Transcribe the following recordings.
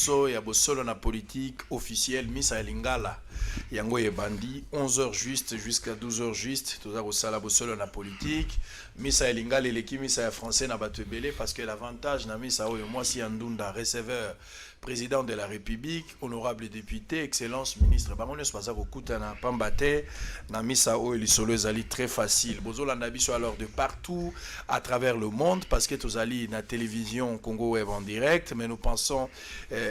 So ya bosolo na politique officielle Misa Lingala yango e bandi 11h juste jusqu'à 12h juste toza ko sala bosolo na politique Misa Lingala eleki Misa ya français na bato belé parce que l'avantage na Misa oyo moi si andunda receveur président de la République, honorable député, excellence ministre. Bangones pasa ko kutana pambate na Misa oyo lisolo ezali très facile. Bozola na biso alors de partout à travers le monde parce que tozali na télévision Congo Web en direct mais nous pensons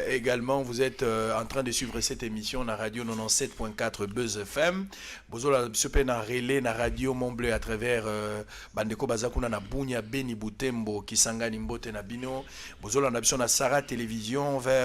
également, vous êtes en train de suivre cette émission na radio 97.4 Buzz FM. Bozola biso na relais na radio Montbleu à travers bandeko bazakuna na Bunya Beni Butembo Kisangani Mbote na bino. Bozola na biso na Sarah Télévision vers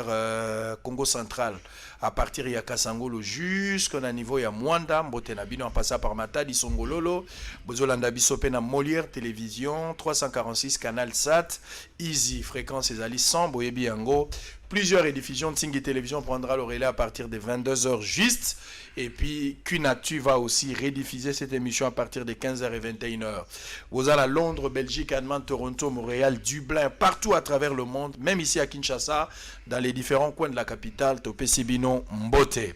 Congo Central à partir de Kasangolo jusqu'au niveau ya Mwanda Mbote na bino en passant par Matadi Songololo. Bozola na biso na Molière Télévision 346 Canal Sat Easy fréquence ezali 100 boyebi yango. Plusieurs rediffusions de Tingi Télévision prendra le relais à partir de 22h juste. Et puis, Kunatu va aussi rediffuser cette émission à partir de 15h et 21h. Vous allez à Londres, Belgique, Allemagne, Toronto, Montréal, Dublin, partout à travers le monde, même ici à Kinshasa, dans les différents coins de la capitale, Topé Sibino, Mbote.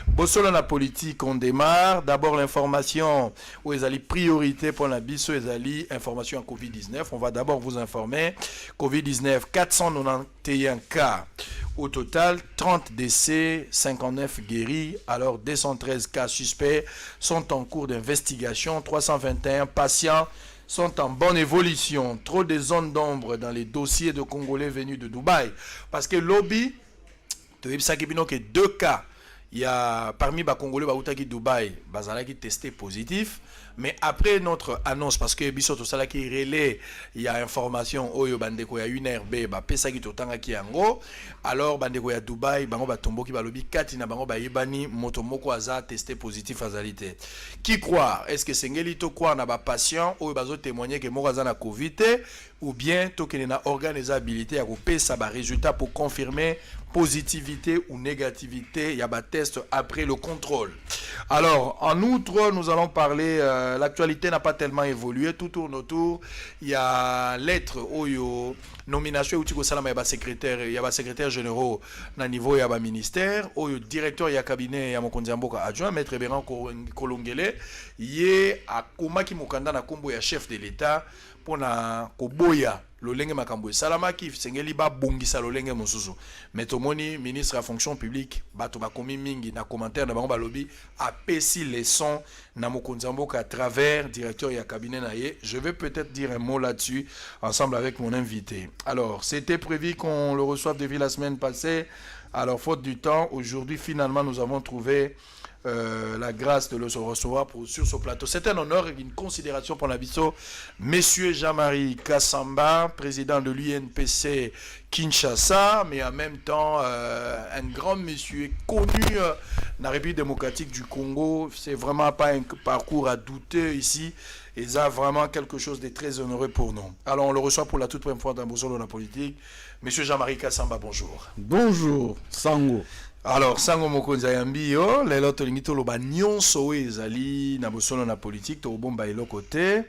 Bossolo la politique, on démarre. D'abord, l'information où ils allaient priorité pour la biso, ils allaient information en Covid-19. On va d'abord vous informer. Covid-19, 491 cas. Au total, 30 décès, 59 guéris. Alors, 213 cas suspects sont en cours d'investigation. 321 patients sont en bonne évolution. Trop de zones d'ombre dans les dossiers de Congolais venus de Dubaï. Parce que lobby, tu sais que 2 cas. Il y a parmi les Congolais qui Dubaï, qui testé positif. Mais après notre annonce, parce que biso tout ça qui relais, il y a information oyo bandeko ya une RB, ba pesa ki totanga ki yango. Alors bandeko ya Dubaï, bango ba tombo ki ba lobi kati na bango ba yebani moto moko aza testé positif azalité. Qui croire? Est-ce que sengeli to croire na ba patient oyo bazo témoigner que moko aza na Covid ou bien to kene na organisabilité ya ko pesa ba résultat pour confirmer positivité ou négativité, il y a des tests après le contrôle. Alors, en outre, nous allons parler, l'actualité n'a pas tellement évolué, tout tourne autour, il y a lettre, oyo, nomination, il y a secrétaire généraux, na niveau, il y a ministère, oyo, directeur, il y a cabinet, il y a Mokonzi Mboka adjoint, maître Béran Kolongele, il y a Komaki Mokanda, na kombo, il y a chef de l'État, pour na Koboya, lolenge makambo salamaki sengeli ba bongisa lolenge mosusu metomoni ministre à fonction publique bato bakomi mingi na commentaire na bango balobi apesi leçon na Mokonzi Mboka à travers directeur ya cabinet na ye. Je vais peut-être dire un mot là-dessus ensemble avec mon invité. Alors, c'était prévu qu'on le reçoive depuis la semaine passée. Alors, faute du temps, aujourd'hui finalement nous avons trouvé la grâce de le recevoir sur ce plateau. C'est un honneur et une considération pour la biso. Monsieur Jean-Marie Kassamba, président de l'UNPC Kinshasa, mais en même temps un grand monsieur connu dans la République démocratique du Congo. C'est vraiment pas un parcours à douter ici. Et ça vraiment quelque chose de très honoreux pour nous. Alors on le reçoit pour la toute première fois dans Bosolo de la politique. Monsieur Jean-Marie Kassamba, bonjour. Bonjour, Sango. Alors, Sango Mokonzi Yambio, les lots de loba nyonso ezali na bosolo na politique to bomba elo côté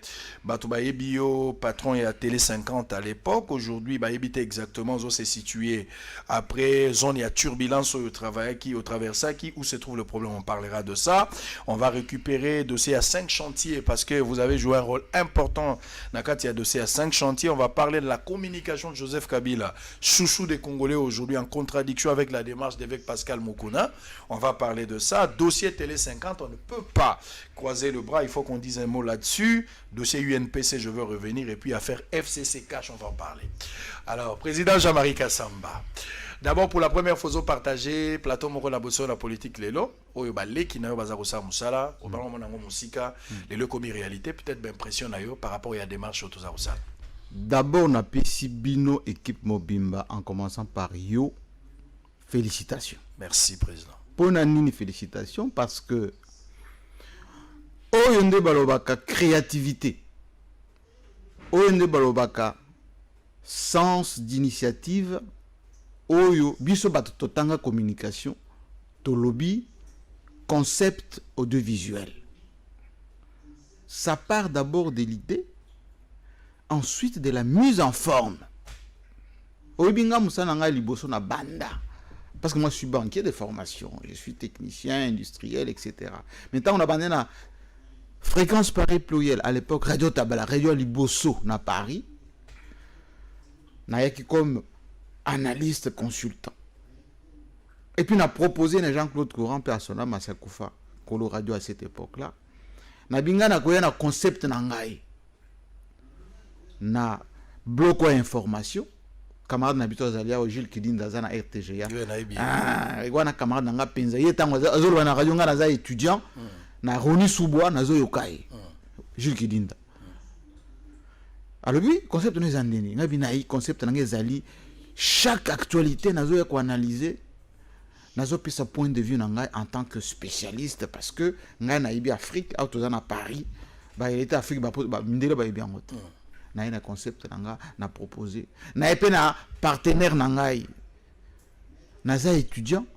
bato bio patron et à Télé 50 à l'époque. Aujourd'hui ba habité exactement où c'est situé après zone il y a turbulence au travail qui au travers ça qui où se trouve le problème, on parlera de ça. On va récupérer dossier à 5 chantiers parce que vous avez joué un rôle important dans il y a dossier à 5 chantiers. On va parler de la communication de Joseph Kabila, chouchou des Congolais aujourd'hui en contradiction avec la démarche d'évêque Pascal Mukuna. On va parler de ça. Dossier Télé 50, on ne peut pas croiser le bras. Il faut qu'on dise un mot là-dessus. Dossier UNPC, je veux revenir. Et puis affaire FCC Cash, on va en parler. Alors, président Jean-Marie Kassamba. D'abord, pour la première fois, vous partagez plateau Moko na bosso la politique lelo. Oyo ba leki na yo bazakosa musala. Obalo monango musika. Lelo comme réalité, peut-être impression na yo par rapport à la démarche autour de ça. D'abord, on a PC Bino équipe Mobimba en commençant par yo. Félicitations. Merci, président. Pour Nanini, félicitations parce que Oyonde Balobaka créativité, Oyonde Balobaka sens d'initiative, Oyo Biso Batotanga communication, Tolobi concept audiovisuel. Ça part d'abord de l'idée, ensuite de la mise en forme. Oyobinga Musananga Liboso na banda. Parce que moi, je suis banquier de formation. Je suis technicien, industriel, etc. Maintenant, on a abandonné la fréquence Paris pluriel. À l'époque, Radio Tabala, Radio Liboso, na Paris. Na qui comme analyste, consultant. Et puis, on a proposé à Jean-Claude Courant, personnel, Masakoufa, Colo Radio à cette époque-là. Na binga na koya na concept na ngai. Na bloc information. Camarade n'habite aux alliés au Gilles Kidinda na RTGA. Ah, il y a un camarade n'a pas pensé. Il y a un radio na étudiant. Na Roni Soubois na zo yokai. Gilles Kidinda. Alors oui, concept nous andeni. Nga binaï concept na ngezali chaque actualité na zo ya ko analyser. Na zo pisa point de vue na ngai en tant que spécialiste parce que nga na ibi Afrique, autozana Paris, ba il était Afrique ba mindele ba ibi ngoto. Na ina concept nanga na proposé na epé na partenaire nangai na za étudiant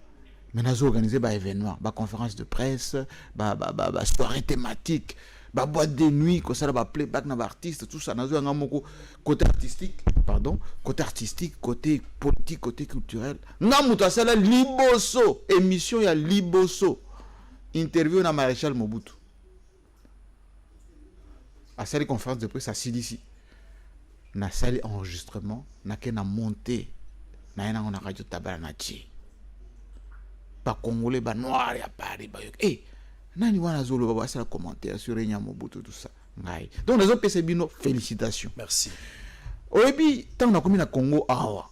mais na zo organiser ba événement ba conférence de presse ba soirée thématique ba boîte de nuit ko ça ba playback na ba artiste tout ça na zo nga moko côté artistique côté politique côté culturel nga muto sala liboso émission ya liboso interview na maréchal Mobutu à cette conférence de presse à CDC na salle enregistrement na kena monté na ina on a Radio Tabala na chi ba congolais ba noir ya Paris ba nani wana zolo ba ça commentaire sur Renya Mobutu tout ça ngai donc les autres PC bino félicitations merci oyebi tant na komi na Congo awa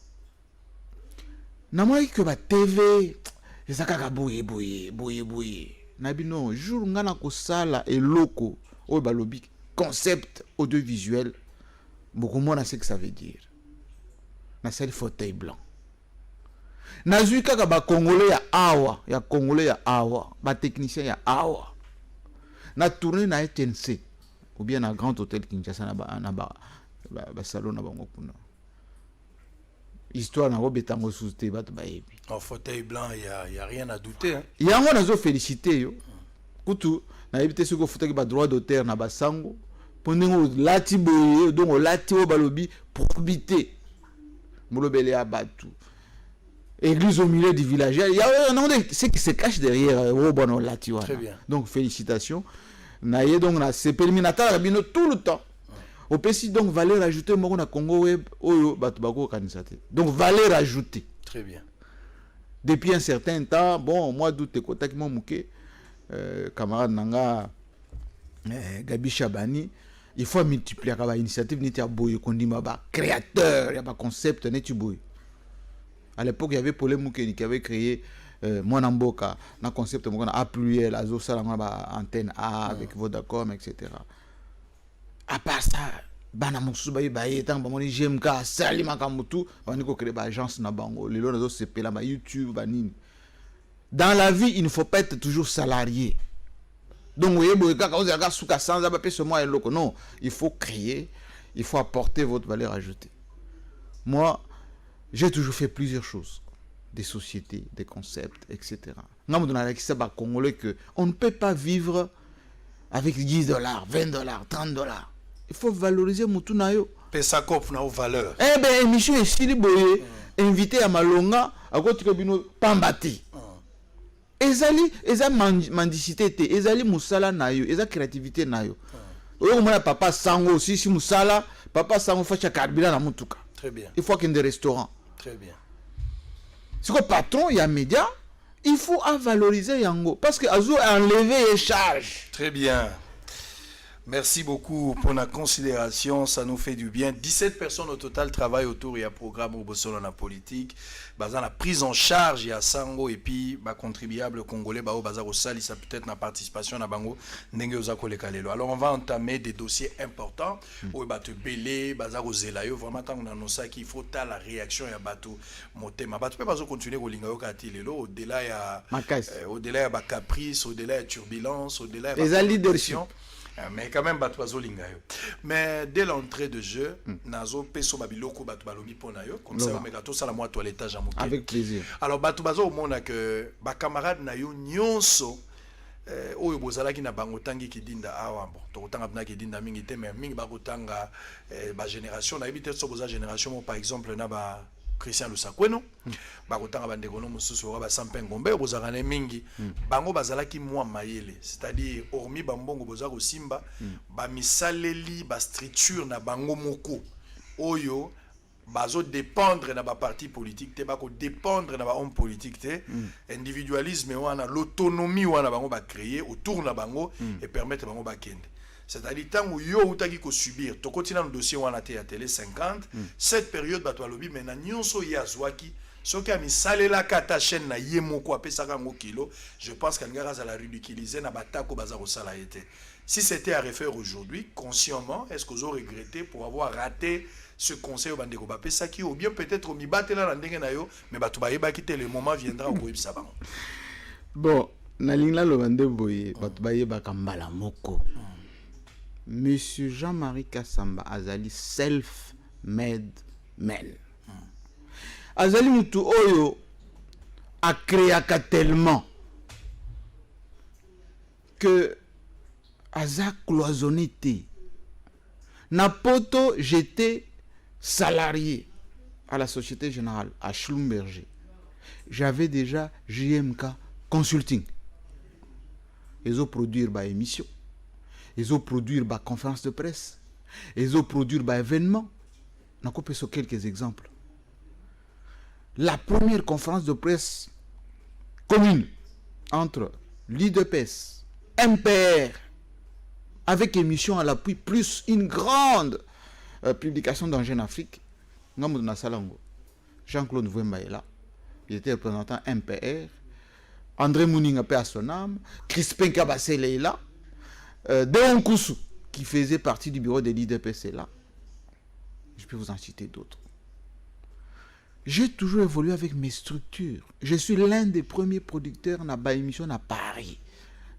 na moi que ba TV ezaka boye na bino jour ngana ko sala eloko o ba lobi concept audiovisuel. Beaucoup de monde sait ce que ça veut dire. Na sali fauteuil blanc. Na zui kaka ba congolais ya congolais ya awa, ba technicien ya awa. Na tourner na TNC ou bien na Grand Hôtel Kinshasa na ba salon na bango kuna. Histoire na robetango soute ba to ba yebi. En fauteuil blanc, il y a rien à douter hein. Yango na zo féliciter yo. Kutu na yebite ce ko fauteuil ba droit d'auteur na ba sango. Pendant lati boye donc lati o balobi probité molobele abatu église au milieu du village il y a un ce qui se cache derrière o bono lati wa donc félicitations naie donc na c'est perminata bino tout le temps au PC donc valeur ajoutée moko na Congo web oyo batu bako kanisate donc valeur ajoutée très bien depuis un certain temps bon moi doute kotaki mo muke camarade nanga Gabi Chabani il faut multiplier la initiative n'était à boye kondima ba créateur ya ba concept n'était boye à l'époque il y avait Paul Moukeni qui avait créé Mwanamboka na concept mo na appuyer la zo sala ba antenne A avec Vodacom etc. À part ça bana musu ba ye tant ba moni JMK sali makamutu on ko créer ba agence na bango lelo na zo sepela ba YouTube ba nini. Dans la vie il ne faut pas être toujours salarié. Donc, vous voyez, non, il faut créer, il faut apporter votre valeur ajoutée. Moi, j'ai toujours fait plusieurs choses. Des sociétés, des concepts, etc. On ne peut pas vivre avec 10 $, 20 $, 30 $. Il faut valoriser mon tunayo. Pesakop na valeur. Eh bien, émission est si boye, invité à Malonga, à côté de Pambati. Eza mendicité te ezali musala nayo eza créativité nayo oyo mona papa sango si musala papa sango facha karbila na mutuka très bien il faut qu'il y ait des restaurants très bien c'est que patron il y a média il faut valoriser yango parce que azo enlever les charges très bien. Merci beaucoup pour la considération, ça nous fait du bien. 17 personnes au total travaillent autour du programme au Bossolo na politique. Bazan la prise en charge, il y a Sango et puis bah contribuable congolais bah au bazar au sali ça peut-être na participation na bango ndenge ozako le kalelo. Alors on va entamer des dossiers importants où bah te belé bazar au zelayo vraiment tant on annonce qu'il faut ta la réaction ya bateau motema. Bateau peut pas continuer au linga okati lelo au-delà ya ba caprice, au-delà ya turbulence, au-delà ya leadership. Mais quand même batwazo lingayo mais dès l'entrée de jeu nazo peso babiloko batu balobi pona yo comme ça mais gato sala moi toilettage à moquer avec plaisir alors batu bazo au monde que ba camarade na yo nyonso oyo bozalaki na bango tangi kidinda awa bon to tanga bna kidinda mingi te mais mingi ba kotanga ba génération na habité so boza génération par exemple na ba Christian Lusakweno bakotanga bandeko no mususu ba Sampin Ngombe bozakane mingi bango bazalaki mwa mayele, c'est-à-dire hormis bambongo bozako simba ba misaleli ba structure na bango moko oyo bazo dépendre na ba parti politique te bako dépendre na ba homme politique te individualisme wana l'autonomie wana bango ba créer autour na bango et permettre bango ba kende. C'est-à-dire tant yo utaki ko subir to kotina no dossier wana te ya télé 50 cette période bato alobi mena nyonso ya zwaki soki amisalela kata chaîne na ye moko apesaka ngo kilo, je pense qu'angara za la ridiculiser na batako baza ko sala été. Si c'était à refaire aujourd'hui consciemment, est-ce que vous aurez regretté pour avoir raté ce conseil au bandeko bapesaki ou bien peut-être au mibate la ndenge na yo mais bato bayeba kite le moment viendra au koyebisa bango. Bon, na lingla lo bande boye bato bayeba kambala moko. Monsieur Jean-Marie Kassamba azali self-made man. Azali mutu oyo a créé tellement que aza cloisonné te. Na poto j'étais salarié à la Société Générale à Schlumberger. J'avais déjà JMK Consulting. Ils ont produit ba émission. Ils ont produit ba conférence de presse. Ils ont produit ba événement. On a sur quelques exemples. La première conférence de presse commune entre l'IDPS, MPR, avec émission à l'appui, plus une grande publication dans Jeune Afrique, Jean-Claude Vouemba est là. Il était représentant MPR. André Mouninga paix à son âme. Crispin Kabasele est là. Deon Koussou, qui faisait partie du bureau de l'IDPS, est là. Je peux vous en citer d'autres. J'ai toujours évolué avec mes structures. Je suis l'un des premiers producteurs dans la émission à Paris,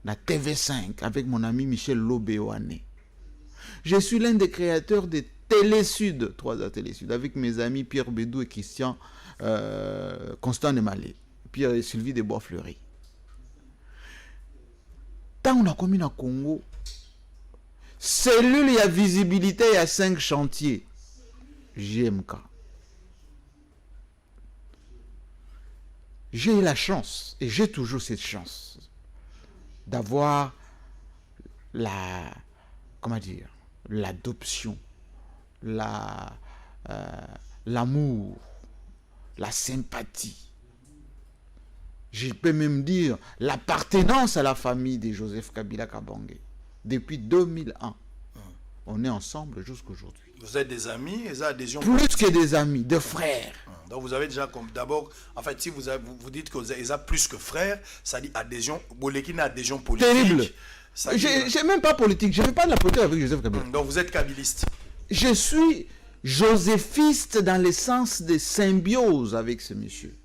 na TV5, avec mon ami Michel Lobéoane. Je suis l'un des créateurs de Télé Sud, 3A Télé Sud, avec mes amis Pierre Bédou et Christian Constant de Malé, Pierre et Sylvie de Bois-Fleury. Tant on a commis dans Congo, cellule, il y a visibilité, il y a 5 chantiers. JMK. J'ai eu la chance, et j'ai toujours cette chance, d'avoir l'adoption, l'amour, la sympathie. Je peux même dire l'appartenance à la famille de Joseph Kabila Kabange. Depuis 2001, on est ensemble jusqu'aujourd'hui. Vous êtes des amis et ça adhésion. Plus que des amis, des frères. Donc vous avez déjà d'abord, en fait, si vous dites que vous êtes plus que frères, ça dit adhésion, Bolekine adhésion politique. Terrible. J'ai même pas politique, je ne fais pas de la politique avec Joseph Kabila. Donc vous êtes kabiliste. Je suis joséphiste dans le sens de symbiose avec ce monsieur.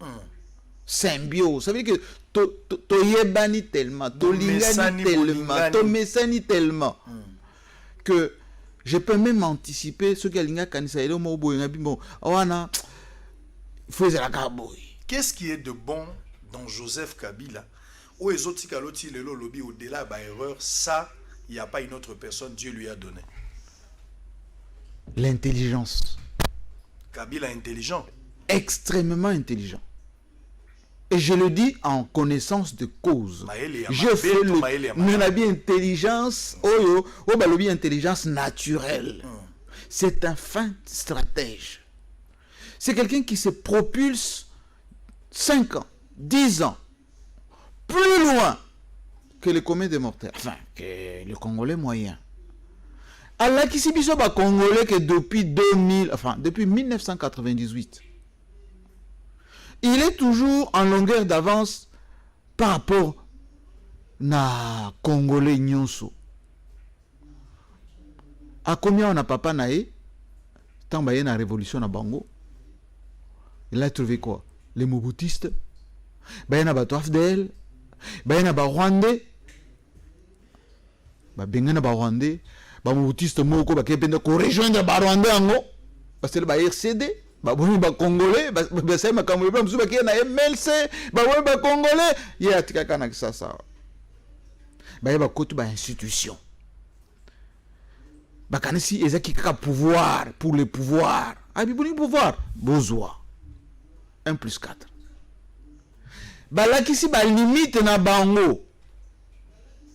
Symbiose, ça veut dire que toyebani tellement, tolingani tellement, tomesani tellement que je peux même anticiper ce que linga kanisa ile mo boyenga bimbo awana faisait la carboy. Qu'est-ce qui est de bon dans Joseph Kabila ou les autres kaloti lelo lobby au-delà ba erreur ça il n'y a pas une autre personne Dieu lui a donné. L'intelligence. Kabila intelligent, extrêmement intelligent. Et je le dis en connaissance de cause. Je fais le intelligence, intelligence naturelle. C'est un fin stratège. C'est quelqu'un qui se propulse 5 ans, 10 ans, plus loin que le commun des mortels, enfin, que le Congolais moyen. Allah qui s'est dit Congolais que depuis 1998. Il est toujours en longueur d'avance par rapport na Congolais nyonso. À combien on a papa naé, tant qu'il y a une révolution à Bango, il a trouvé quoi? Les Mobutistes, il y a des Afdel, il y a des Rwandais, il y a des Rwandais, les Mobutistes moko ba kependa ko rejoindre ba Rwandais parce que le RCD. Ba Congolais, ba sema kamwe ba mzuba kia na MLC, ba Congolais, il y a tika na ça. Ba ba kotu ba institution. Ba kanisi ezaki kaka pouvoir pour le pouvoir. Abi boni pouvoir, bozwa. 1+4. Balakisi ba limite na bango.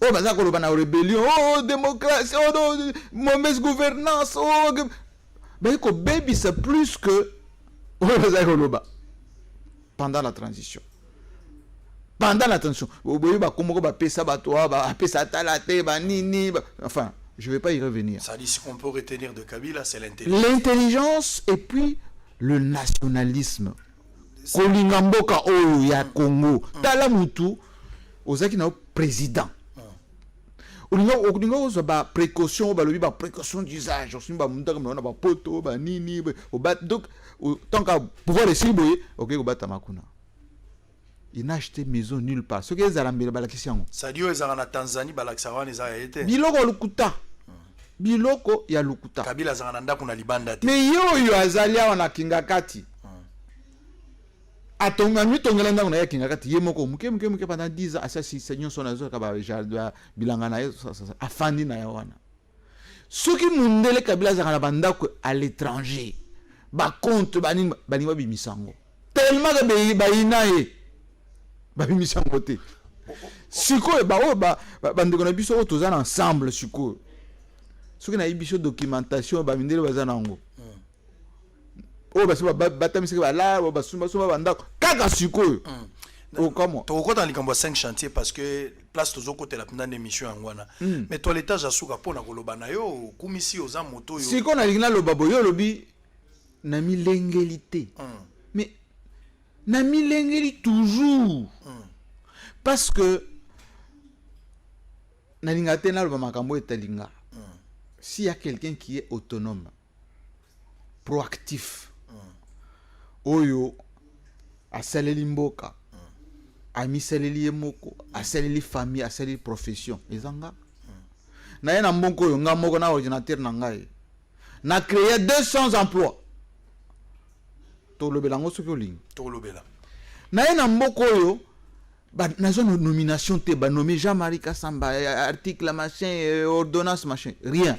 Oh, baza koloba na rébellion, oh, démocratie, oh, non, mauvaise gouvernance, oh, ko baby c'est plus que oh, baza koloba pendant la transition. Pendant la transition, enfin, je ne vais pas y revenir. Ça dit ce qu'on peut retenir de Kabila, c'est l'intelligence. L'intelligence et puis le nationalisme. Kolingamboka oyo ya Congo. Tala mutu, ozaki na président. Olinga ozo ba précaution, ba lobi ba précaution d'usage. Osi ba munta comme na ba poto, ba nini, donc tant qu'à pouvoir les ciboyer, OK, ko bata makuna. Il n'a acheté maison nulle part. Ce qui est Zalambé, Balakisiango. Ça dit, ils en Tanzanie, Balaksawan, ils ont été. Biloko lukuta. Biloko ya lukuta. Kabila Zananda kuna libanda. Mais yo azalia wana kingakati. Atonga mi tongelanda kuna ya kingakati. Yemoko muke pendant 10 ans. Asa si seigneur son azo kaba jardin bilangana yo afandi na yawana. Soki mundele Kabila Zangana bandako à l'étranger. Ba compte banima bimisango. Tellement que ba inaye. Babimisa ngote sikoyo bandeko na biso tozana ensemble sikoyo soki na biso documentation bamindele bazana ngo o basi batamisi bala basumba bandako kaka sikoyo comment to ko dans likambo 5 chantiers parce que place tozo côté la pendant émission ngwana mais toi l'étage asuka pona koloba na yo kumisi oza moto yo sikoyo na lingina lobabo yo lobi na milengelité mais na milengeli toujours parce que na lingate na loba makambo etalinga s'il y a quelqu'un qui est autonome proactif oyo asaleli mboka amisaleli yemoko asaleli famille asaleli profession ezanga na yena mbonko oyo nga moko na ordinateur na ngai na créer 200 emplois tolobela ngo soki olingi tolobela na yena mboko oyo na zone nomination te ba nommé Jean-Marie Kassamba article machin ordonnance machin rien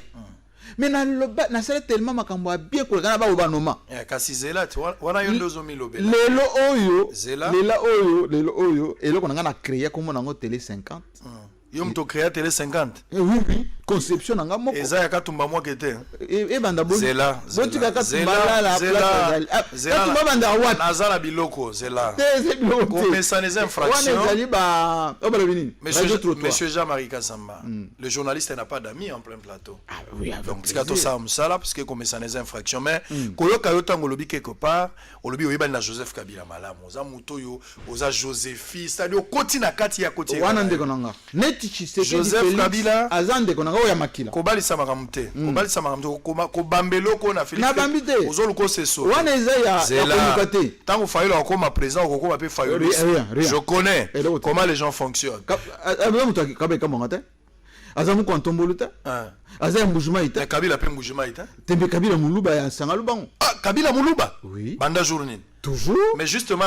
mais na sala tellement makambo a bien ko kana ba noma kasi zela wana yo ndozo milobela lelo oyo eloko na ngana créer comme na ngo télé 50 yo mto créer télé 50 oui conception nga moko eza ya katumba moi kete e banda bo zela botika katumba la place katumba banda wat nazala biloko zela biloko komesa les infractions wana zali ba obalobini monsieur Jean-Marie Kassamba le journaliste n'a pas d'amis en plein plateau oui donc tikato ça musala parce que komesa les infractions mais koyoka yo tango lobi quelque part olobi oyeba na Joseph Kabila malamu oza muto yo oza Josephine c'est-à-dire koti na kati ya koti wana ndeko nanga Joseph Kabila azande kona ngo ya makila kobalisa makamute kobalisa makamute kobambelo ko na Philippe na bambite ozoluko seso wana eza ya komukate tango Fayolo akoma président okoma pe Fayolo je connais comment les gens fonctionnent muto kabeka mongata azamu kontomboluta azaya mbujuma ita Kabila pe mbujuma ita tembe Kabila muluba ya sanga lubango Kabila muluba oui banda journée toujours mais justement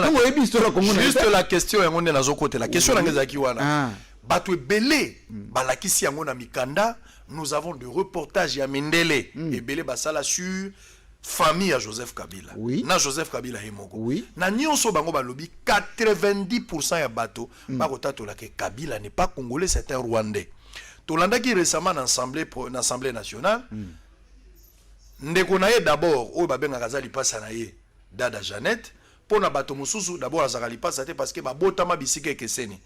juste la question yango nde nazo côté la question ngezaki wana bato belé balakisi yango na mikanda nous avons de reportages ya Mindele et belé basala sur famille à Joseph Kabila na Joseph Kabila hemoko na nyonso bango balobi 90% ya bato bakotatola ke Kabila n'est pas congolais c'est un rwandais tolanda ki récemment na assemblée nationale ndeko na ye d'abord oyo babenga kazali pasa na ye dada Jeannette pona bato mususu d'abord azakali pasa te parce que babotama bisika ekeseni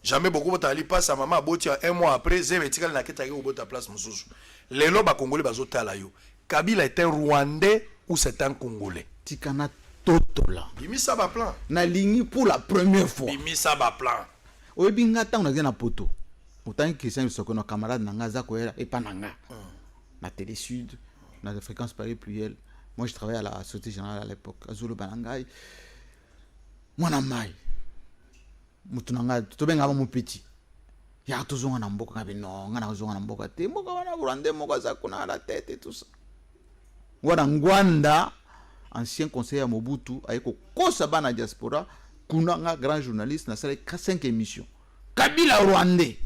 jamais beaucoup botali pasa maman aboti un mois après zebe tikali na ketaki obota place mususu lelo ba congolais bazotala yo Kabila est un rwandais ou c'est un congolais tikana totola bimisa ba plan na lingi pour la première fois bimisa ba plan oyebi nga ntango na poto autant que c'est soko na camarade nanga za koela et pas nanga na Télé Sud na fréquence Paris Pluriel moi je travaillais à la Société Générale à l'époque azulu banangai mwana mai mutu nanga tobenga ba mu petit ya tozonga na mboka ngabe no ngana kozonga na mboka te mboka wana kurande mboka za kuna la tête et tout ça wana ngwanda ancien conseiller à Mobutu ayeko kosa bana diaspora kuna nga grand journaliste na sala 5 émissions Kabila rwandais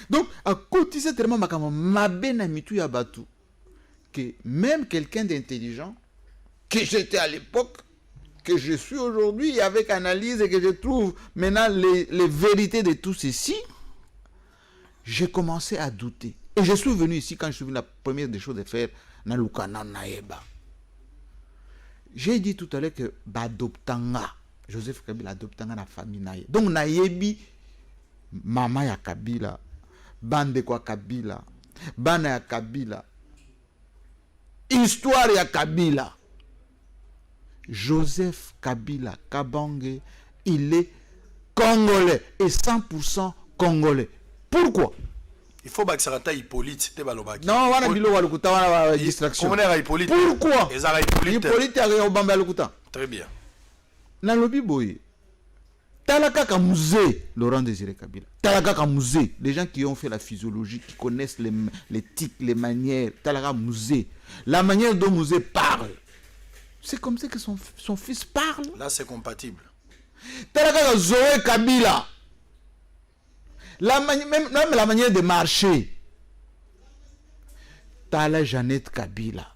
donc à côté c'est tellement makama mabe na mitu ya batu que même quelqu'un d'intelligent que j'étais à l'époque que je suis aujourd'hui, avec analyse et que je trouve maintenant les vérités de tout ceci, j'ai commencé à douter. Et je suis venu ici quand je suis venu, la première des choses de faire, Nalukana Naeba. J'ai dit tout à l'heure que Badoptanga, Joseph Kabila adoptanga la famille Naye. Donc Nayebi, maman ya Kabila, bande kwa Kabila, bana ya Kabila, histoire ya Kabila. Joseph Kabila Kabange, il est congolais et 100% congolais. Pourquoi? Il faut que ça Hippolyte, te balobaki. Non, wana bilo walukuta wana distraction. Hippolyte. Pourquoi? Hippolyte a obamba lukuta. Très bien. Na lobi boy. Talaka musée Laurent Désiré Kabila. Talaka musée, les gens qui ont fait la physiologie, qui connaissent les tics, les manières. Talaka musée. La manière dont musée parle. C'est comme ça que son fils parle. Là, c'est compatible. Talaka Zoé Kabila. Même la manière de marcher. Tala Jeannette Kabila.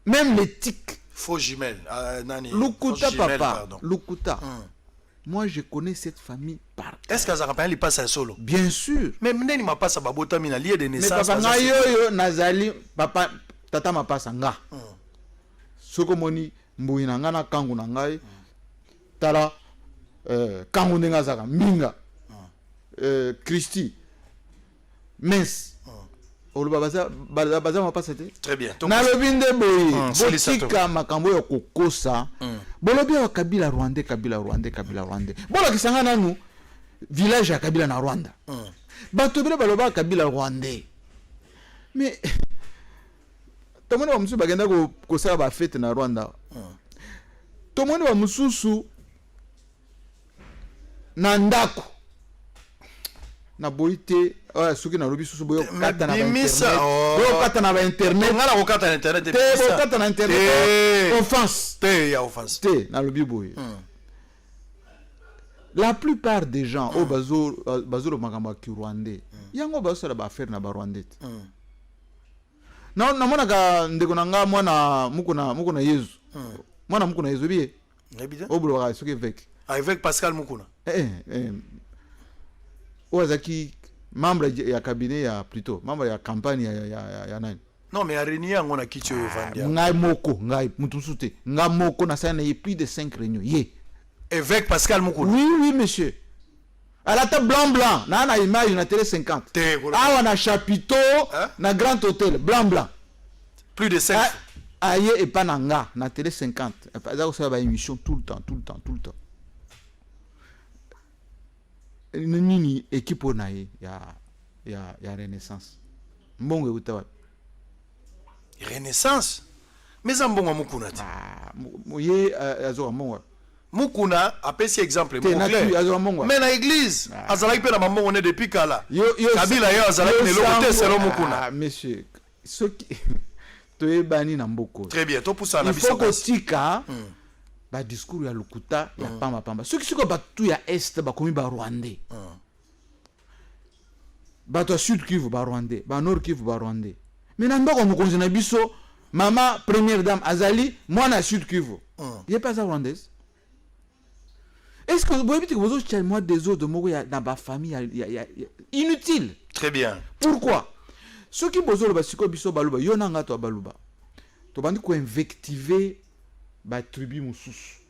Même les tics. Faux jumelles. Lukuta, papa. Lukuta. Moi, je connais cette famille par. Est-ce que Azarapin il passe à solo? Bien sûr. Mais Mneni m'a pas sa babota mina lié de naissance. Mais papa, yo Nazali, papa, tata m'a pas sanga. Soko moni mbui nanga na kangu nangai. Tala kangu nenga zaka minga. Christy, Mens, baza m'a pas c'était. Très bien. Na lobinde boy, botika makambo ya kokosa. Bolobi ya Kabila Rwandais. Bola kisanga nanu village ya Kabila na Rwanda. Bato bile baloba Kabila Rwandais. Mais tomone ba musu bagenda ko sala ba fête na Rwanda. Tomone ba mususu na ndako. Na boite suki na lobi susu boyo kata na internet boyo kata na internet ngala ko kata na internet te boyo kata na internet offense te ya offense te na lobi boyo. La plupart des gens au bazo makambo ki Rwandais yango bazo la ba faire na ba Rwandais na mona ka ndeko nanga mwana mukuna Yezu mwana mukuna Yezu biye oblo ka suki avec Pascal Mukuna Ouazaki membre ya cabinet ya plutôt membre ya campagne ya nani. Non mais Arenia ngona kicho Vandia. Ngai moko ngai mutusute ngai moko na sana y plus de 5 réunions ye. Évêque Pascal Mukuna. Oui monsieur. À la table blanc na na image na télé 50. Ah na chapiteau na grand hôtel blanc. Plus de 5. Aye et pas na télé 50. Ça ça ba émission tout le temps. Nini équipe nae ya Renaissance mbongo utawa Renaissance mais ambongo Mukuna ti moye azo mbongo Mukuna apesi exemple mais na église azalaki pe na mbongo ne depuis kala Kabila yo azalaki ne lokote selon Mukuna monsieur ce qui toyebani na mboko très bien to poussa na biso il faut que tika ba discours ya Lukuta ya pamba ceux qui sont batu ya est ba komi ba Rwandais bato sud Kivu ba Rwandais ba nord Kivu ba Rwandais mais na ndoko mokonzi na biso mama première dame azali mwana sud Kivu il pas ça Rwandaise. Est-ce que vous voyez que vous avez moi des autres mots dans ma famille inutile. Très bien. Pourquoi ceux qui bozolo ba siko biso baluba yonanga to baluba to bandi ko invectiver ba tribu mususu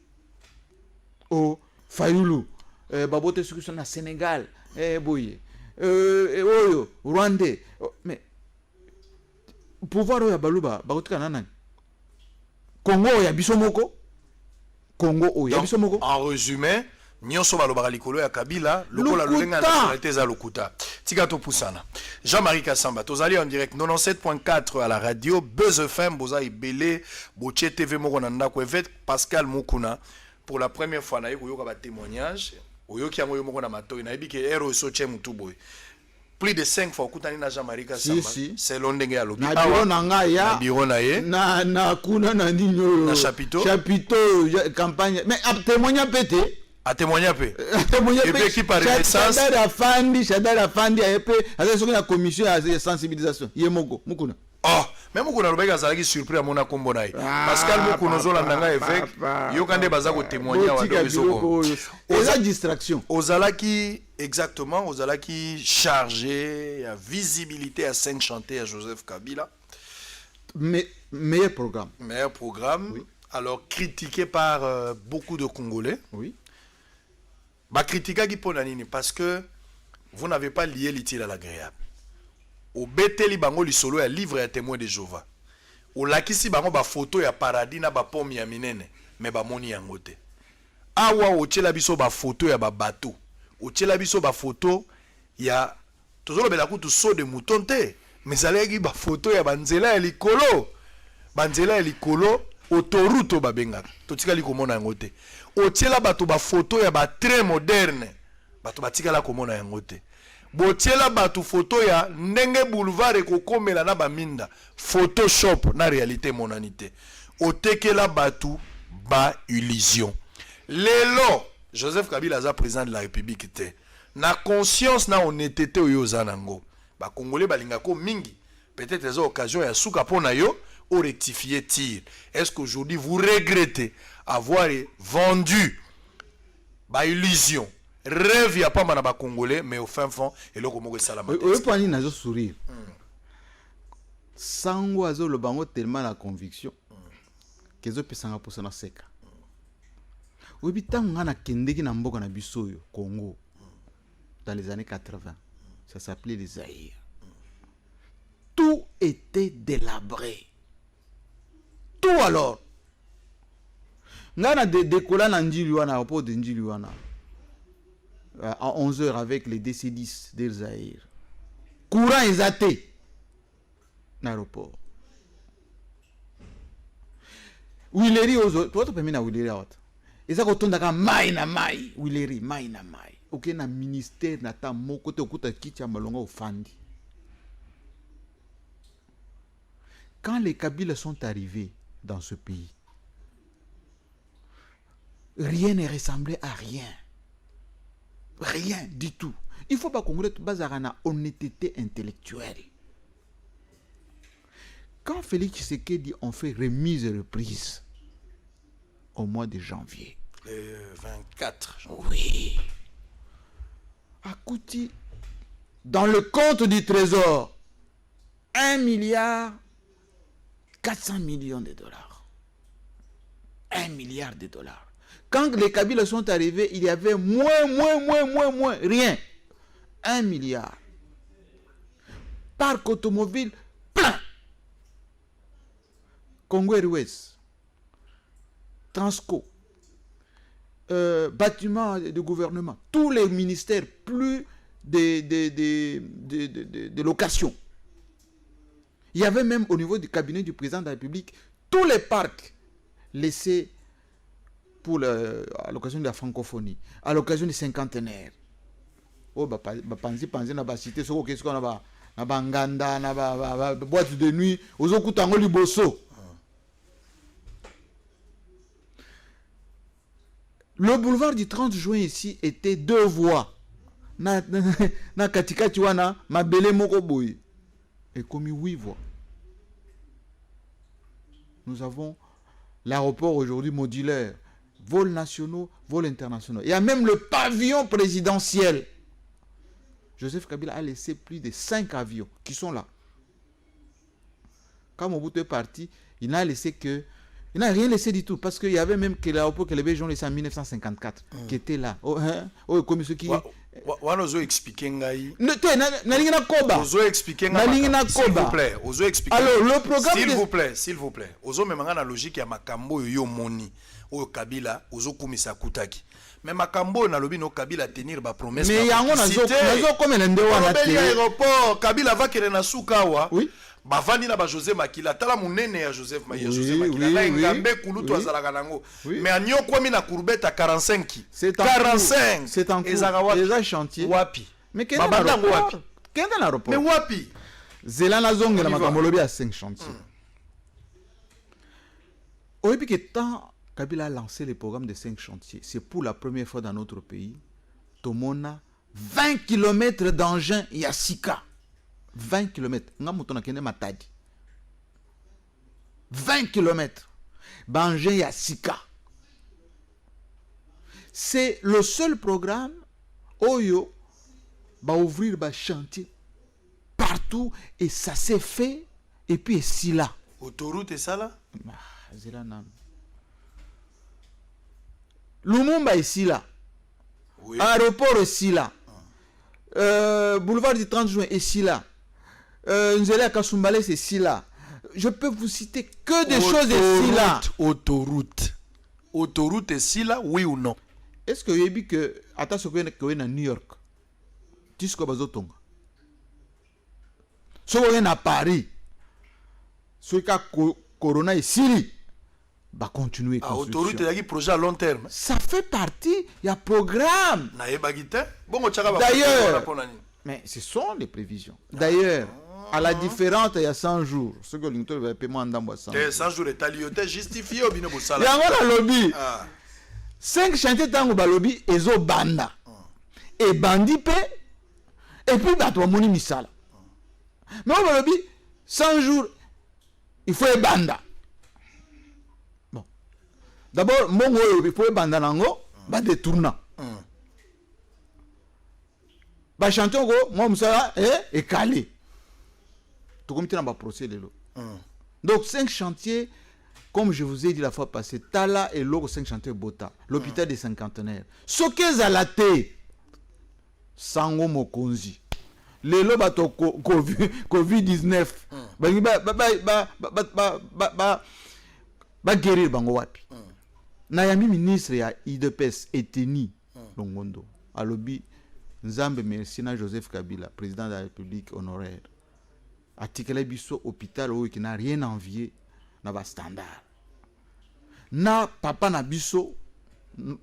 o Fayulu babote ceux qui sont na Sénégal boye oyo Rwandais mais pouvoir ya baluba bakotika nana Congo ya biso moko Congo o ya biso moko. En résumé nyonso balobaka likolo ya Kabila lokola lolenga na nationalité za Lokuta tika to pusana. Jean-Marie Kassamba tozali en direct 97.4 à la radio Buzz FM boza ibele boche TV moko na ndako évêque Pascal Mukuna pour la première fois na yoka ba témoignage oyoki yango yo moko na matoi na yebi ke ero so che mutu boy plus de 5 fois kutani na Jean-Marie Kassamba c'est l'ondenge ya lobi na biro na nga ya na biro na ye na kuna na ndinyo na chapiteau campagne mais a témoigner pété a témoigner peu et puis qui par renaissance Shadara Fandi a peu avec la commission de sensibilisation yemoko Mukuna oh même qu'on a le bazaki surpris à mon akombonai Pascal Mokuno Zolandanga évêque yo kande bazako témoigner wa donc aux distraction Ozalaki exactement Ozalaki chargé à visibilité à scène chantée à Joseph Kabila. Mais meilleur programme. Meilleur programme. Oui. Alors critiqué par beaucoup de Congolais. Oui. Bah critiqué qui nini parce que vous n'avez pas lié l'utile à l'agréable. Au beteli bango li solo ya livre ya témoin de Jéhovah. Au lakisi bango ba photo ya paradis na ba pomme ya minene mais ba moni yango te. Awa o tshela biso ba photo ya ba bateau. O tshela biso ba photo ya tozolo bela kutu so de mouton te. Mais aleki ba photo ya banzela ya likolo. Banzela ya likolo autoroute babengaka. Totikali komona yango te. O tshela bato ba photo ya ba train moderne. Bato batikala komona yango te. Botiela batu photo ya ndenge boulevard ekokomela na baminda photoshop na réalité monanité otekela batu ba illusion lelo Joseph Kabila aza président de la République te na conscience na honnêteté oyo zanango ba congolais balinga ko mingi peut-être les occasions ya suka pona yo au rectifier tir. Est-ce qu'aujourd'hui vous regrettez avoir vendu ba illusion rêve ya pas mana ba congolais mais au fin fond et loko moko salama oui pani nazo sourire sango azo le bango tellement la conviction que zo pesanga pour na seka oui bitango na kendeki na mboka na biso yo Congo dans les années 80 ça s'appelait les Zaïre tout était délabré tout alors ngana de décoller na njili wana aéroport de njili wana à 11h avec les DC-10 del Zaïre. Courant exaté. L'aéroport. Wileri ozo. Toi tu peux mettre Wileri out. Et ça quand on a mai na mai. Wileri mai na mai. Ok na ministère na ta moko te okuta kicha malonga ofandi. Quand les Kabyles sont arrivés dans ce pays, rien ne ressemblait à rien. Rien du tout. Il ne faut pas qu'on ait une honnêteté intellectuelle. Quand Félix Tshisekedi on fait remise et reprise au mois de janvier. Le 24 janvier. Oui. Akouti, dans le compte du trésor, 1 milliard 400 millions de dollars. 1 milliard de dollars. Quand les Kabyles sont arrivés, il y avait moins, rien. 1 milliard. Parc automobile, plein. Congo Airways, Transco, bâtiments de gouvernement, tous les ministères, plus de location. Il y avait même au niveau du cabinet du président de la République, tous les parcs laissés pour à l'occasion de la francophonie, à l'occasion du cinquantenaire. Oh, panzi na ba cité soko qu'est-ce qu'on a na banganda na ba boîte de nuit ozokutango liboso. Le boulevard du 30 juin ici était 2 voies. Na katikati wana mabele moko boy. Et comme 8 voies. Nous avons l'aéroport aujourd'hui modulaire. Vols nationaux, vols internationaux. Il y a même le pavillon présidentiel. Joseph Kabila a laissé plus de 5 avions qui sont là. Quand Mobutu est parti, il n'a laissé que... Il n'a rien laissé du tout. Parce qu'il y avait même que l'aéroport que les Belges ont laissé en 1954 qui était là. Comme ceux qui... Ozo expliquer ngai. Ozo expliquer ngai. S'il vous plaît, Ozo expliquer. Alors le programme s'il vous plaît. Ozo memanga na logique ya makambo yo moni. Oyo Kabila Ozo kumisa kutaki. Mais makambo na lobi no Kabila tenir ba promesse. Mais yango nazo comme ndé wana te. Aéroport Kabila va kere na sukawa. Oui. Bavandi na ba José Makila tala munene ya Joseph Makila José Makila na ngambe kulutu azalaka nango mais anyo komi na courbette à 45 c'est 45 c'est en cours déjà chantier wapi mais quel est l'aéroport mais wapi zelana zonge na makambo lobi à 5 chantiers au depuis que tant Kabila a lancé le programme de 5 chantiers c'est pour la première fois dans notre pays tomona 20 km d'engins Yassika 20 km. Nga muto na kende matadi. 20 km. Bangé ya Sika. C'est le seul programme Oyo va ouvrir un chantier partout et ça s'est fait et puis ici là. Autoroute et ça là? Lumumba ici là. Oui. Aéroport ici là. Boulevard du 30 juin ici là. Nzela Kasumbale c'est ici là. Je peux vous citer que des choses ici là. Autoroute ici là, oui ou non? Est-ce que vous avez vu que attention que vous êtes à New York? Tu sais quoi bazotonga? Si vous êtes à Paris, si vous êtes Corona et Syrie, va continuer. Autoroute est un projet à long terme. Ça fait partie, il y a programme. D'ailleurs, mais ce sont les prévisions. D'ailleurs, à la différence, il y a 100 jours. Ce que l'Inter va payer moins d'ambois 100 jours. 100 jours est justifié au bino il y a un lobby. 5 chantiers tango balobi ezo banda. Et bandi pe et puis bato moni misala. Mais on balobi 100 jours il faut e banda. Bon. D'abord mongo il faut e banda nango ba détourna. Ba chantier go mo misala et calé. Tout comme tu n'as pas procès lelo. Donc 5 chantiers. Comme je vous ai dit la fois passée, Tala et l'autre 5 chantiers Bota, l'hôpital des cinquantenaires. Ce qu'est à la thé, Sango Mokonzi, les lobato Covid-19, guérir Bango Wapi. Nayami ministre ya IDPS Eteni Longondo, à lobby Nzambe Mersina Joseph Kabila, président de la République honoraire. Article Bisso hôpital qui n'a rien envié. Na standard na papa na biso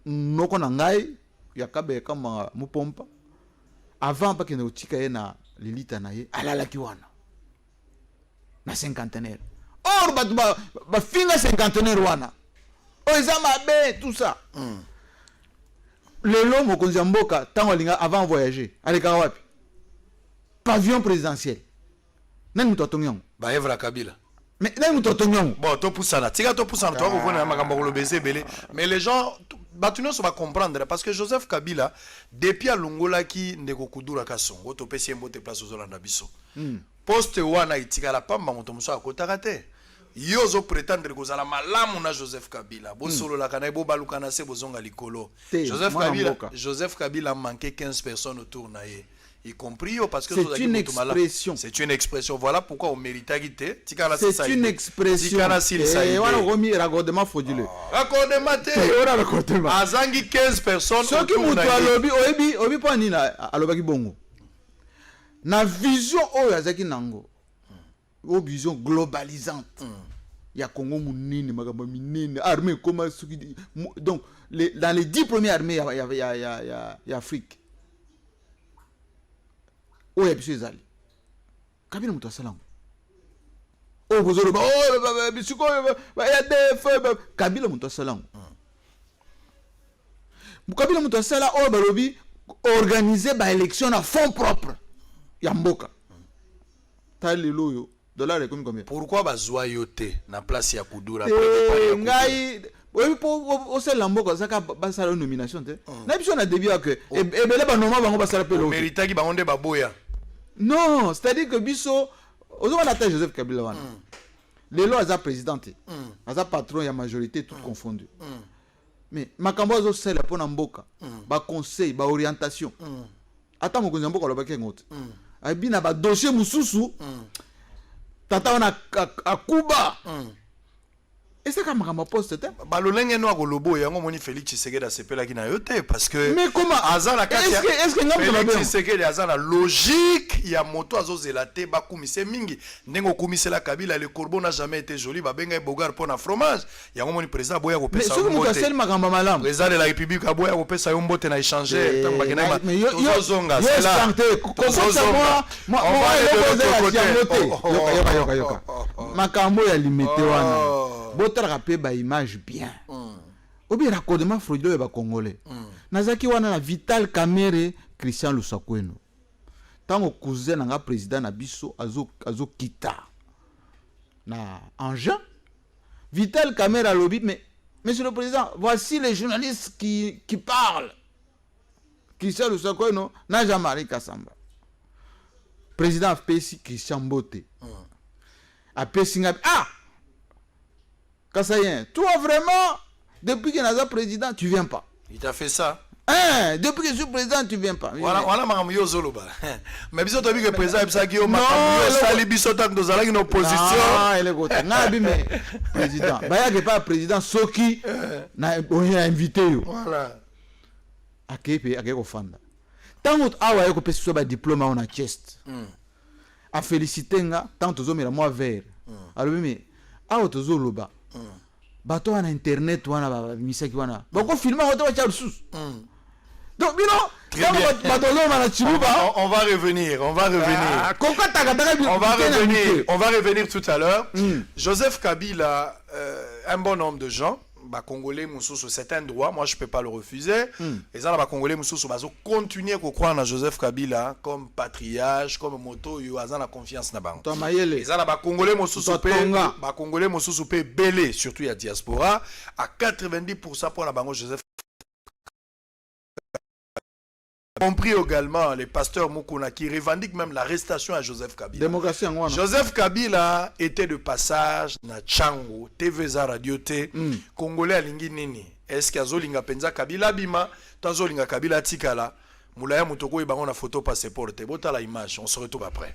noko na ngai yakabe kama mupompa avant pa kene utika ye na lilita na ye alala kiwana na cinquantenaire or ba finga cinquantenaire wana o ezama be tout ça lelo mokonzi mboka tango linga avant voyager aleka wapi pavillon présidentiel nani mutotongyongo ba Evra Kabila. Mais là, nous t'entendons. Bon, tu pousses ça. Tu pousses ça. Tu vas mais les gens, tu vas comprendre. Parce que Joseph Kabila, depuis à Lungola qui n'est qu'au Kudura Kasson, au Topé, un bote place aux Olanda Bisso. Poste Wana Itika la Pamba, mon Tomuso à Kotarate. Yozo prétendre que vous allez malamuna Joseph Kabila. Bon solo la Kanaibo Balukana se bozonga likolo. Joseph Kabila a manqué 15 personnes autour naïe. Y compris parce que c'est une expression. C'est une expression. Voilà pourquoi on mérite à guider. C'est une expression. Et on a remis raccordement frauduleux. Raccordement. Azangi 15 personnes. Ce qui m'a dit, obi pas ni na alobaki bongo. Na vision oyo azaki nango. O vision globalisante. Ya Congo munini magamba minene armée comme donc dans les 10 premières armées il y a Afrique. Oh, et puis c'est allé. Kabila mutu asalango. Oh, vous avez oh, bisuko, il y a des feux. Kabila mutu asalango. Kabila mutu asala oh balobi organiser ba élection à fonds propres. Yamboka. Tali loyo dollar est combien? Pourquoi bazwa yote na place ya Kudura? Ngai oui pour au seul lamboka ça ba sala nomination te. Na biso na début que et belé ba normal bango ba sala pelo. Mérita ki bango nde baboya. Non, c'est-à-dire que Bisso, on a Joseph Kabila. Les lois, elles présidenté. Elles ont patron, il y a majorité, tout confondu. Mais Makambo a aussi pour Namboka. Ba conseil, ba orientation. Attends, mon cousin Mboka, le bac est ngot. Abina ba dossier mususu. Tata on a Cuba. Et c'est comme un poste. Balolenge no agolobo yango moni Félix Tshisekedi asepela ki na yote parce que mais comment azala kati est-ce que Félix Tshisekedi azala logique ya moto azozela te bakumise mingi ndengo kumisela Kabila le corbeau n'a jamais été joli ba benga bogar pour na fromage yango moni président boya ko pesa mbote mais ce que makamba malamu président de la République aboya ko pesa yo mbote na échanger tamba kena mais yo zonga c'est là comme ça moi makambo ya limité wana botara pe ba image bien obi raccordement frauduleux ba congolais nazaki wana na Vital Kamerhe Christian Lusakweno tango cousin nga président na biso azo kita na engin Vital Kamerhe a lobby, mais Monsieur le Président, voici les journalistes qui parlent. Qui sont le Sokoy, non? Jean-Marie Kassamba. Président Pessi Christian Mbote. A Pessi ah! Kassayen, toi vraiment, depuis que tu es président, tu ne viens pas. Il t'a fait ça. Hein, depuis que je suis président, tu ne viens pas. Voilà, Maramio Zoloba. Mais si tu as vu que le président Ebsagio Sali Bissotak nous allons une opposition. Ah, il est côté. Mais président. Il n'y a pas président Soki. On a invité. Voilà. A quel fanda. Tant que tu as un diplôme en chest. A félicité, tant que tu as moi vert. Alors, mais, tu as un bateau en internet, tu as un misaki. Beaucoup de films, tu as un sous. Donc, on va revenir. On va revenir tout à l'heure. Joseph Kabila, un bon nombre de gens, Congolais, sur certains droits, moi je ne peux pas le refuser. Et ça, les Congolais, continuer à croire dans Joseph Kabila comme patriarche, comme moto, ils ont la confiance dans le et ça, les Congolais, belé, surtout il y a diaspora, à 90% pour la banque Joseph compris également les pasteurs Mukuna qui revendiquent même l'arrestation à Joseph Kabila. Joseph Kabila était de passage na Tchango, TVza Radio T, Congolais alingi nini. Est-ce qu'il y a Zolinga Penza Kabila Bima, Tazolinga Kabila Tikala, Moulaya Moutoko et Bango na photo passeport, Bota la image, on se retrouve après.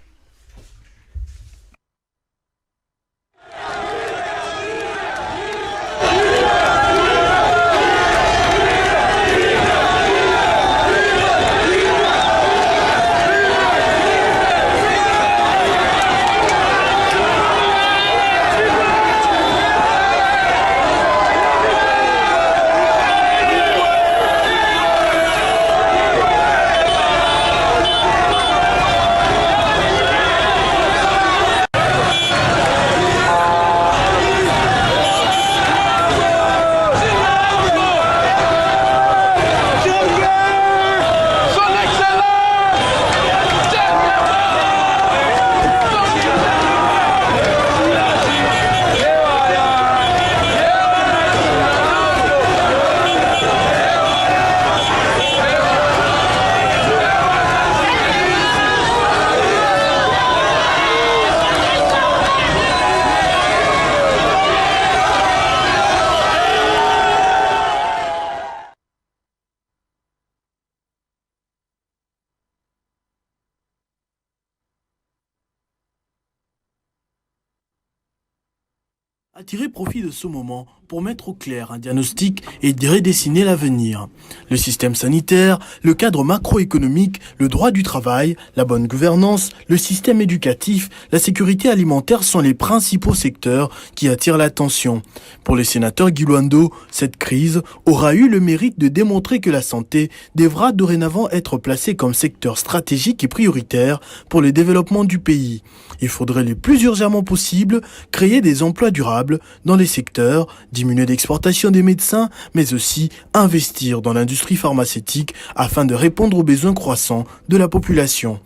a tiré profit de ce moment pour mettre au clair un diagnostic et redessiner l'avenir. Le système sanitaire, le cadre macroéconomique, le droit du travail, la bonne gouvernance, le système éducatif, la sécurité alimentaire sont les principaux secteurs qui attirent l'attention. Pour le sénateur Guy Luando, cette crise aura eu le mérite de démontrer que la santé devra dorénavant être placée comme secteur stratégique et prioritaire pour le développement du pays. Il faudrait le plus urgemment possible créer des emplois durables dans les secteurs, diminuer l'exportation des médecins, mais aussi investir dans l'industrie pharmaceutique afin de répondre aux besoins croissants de la population.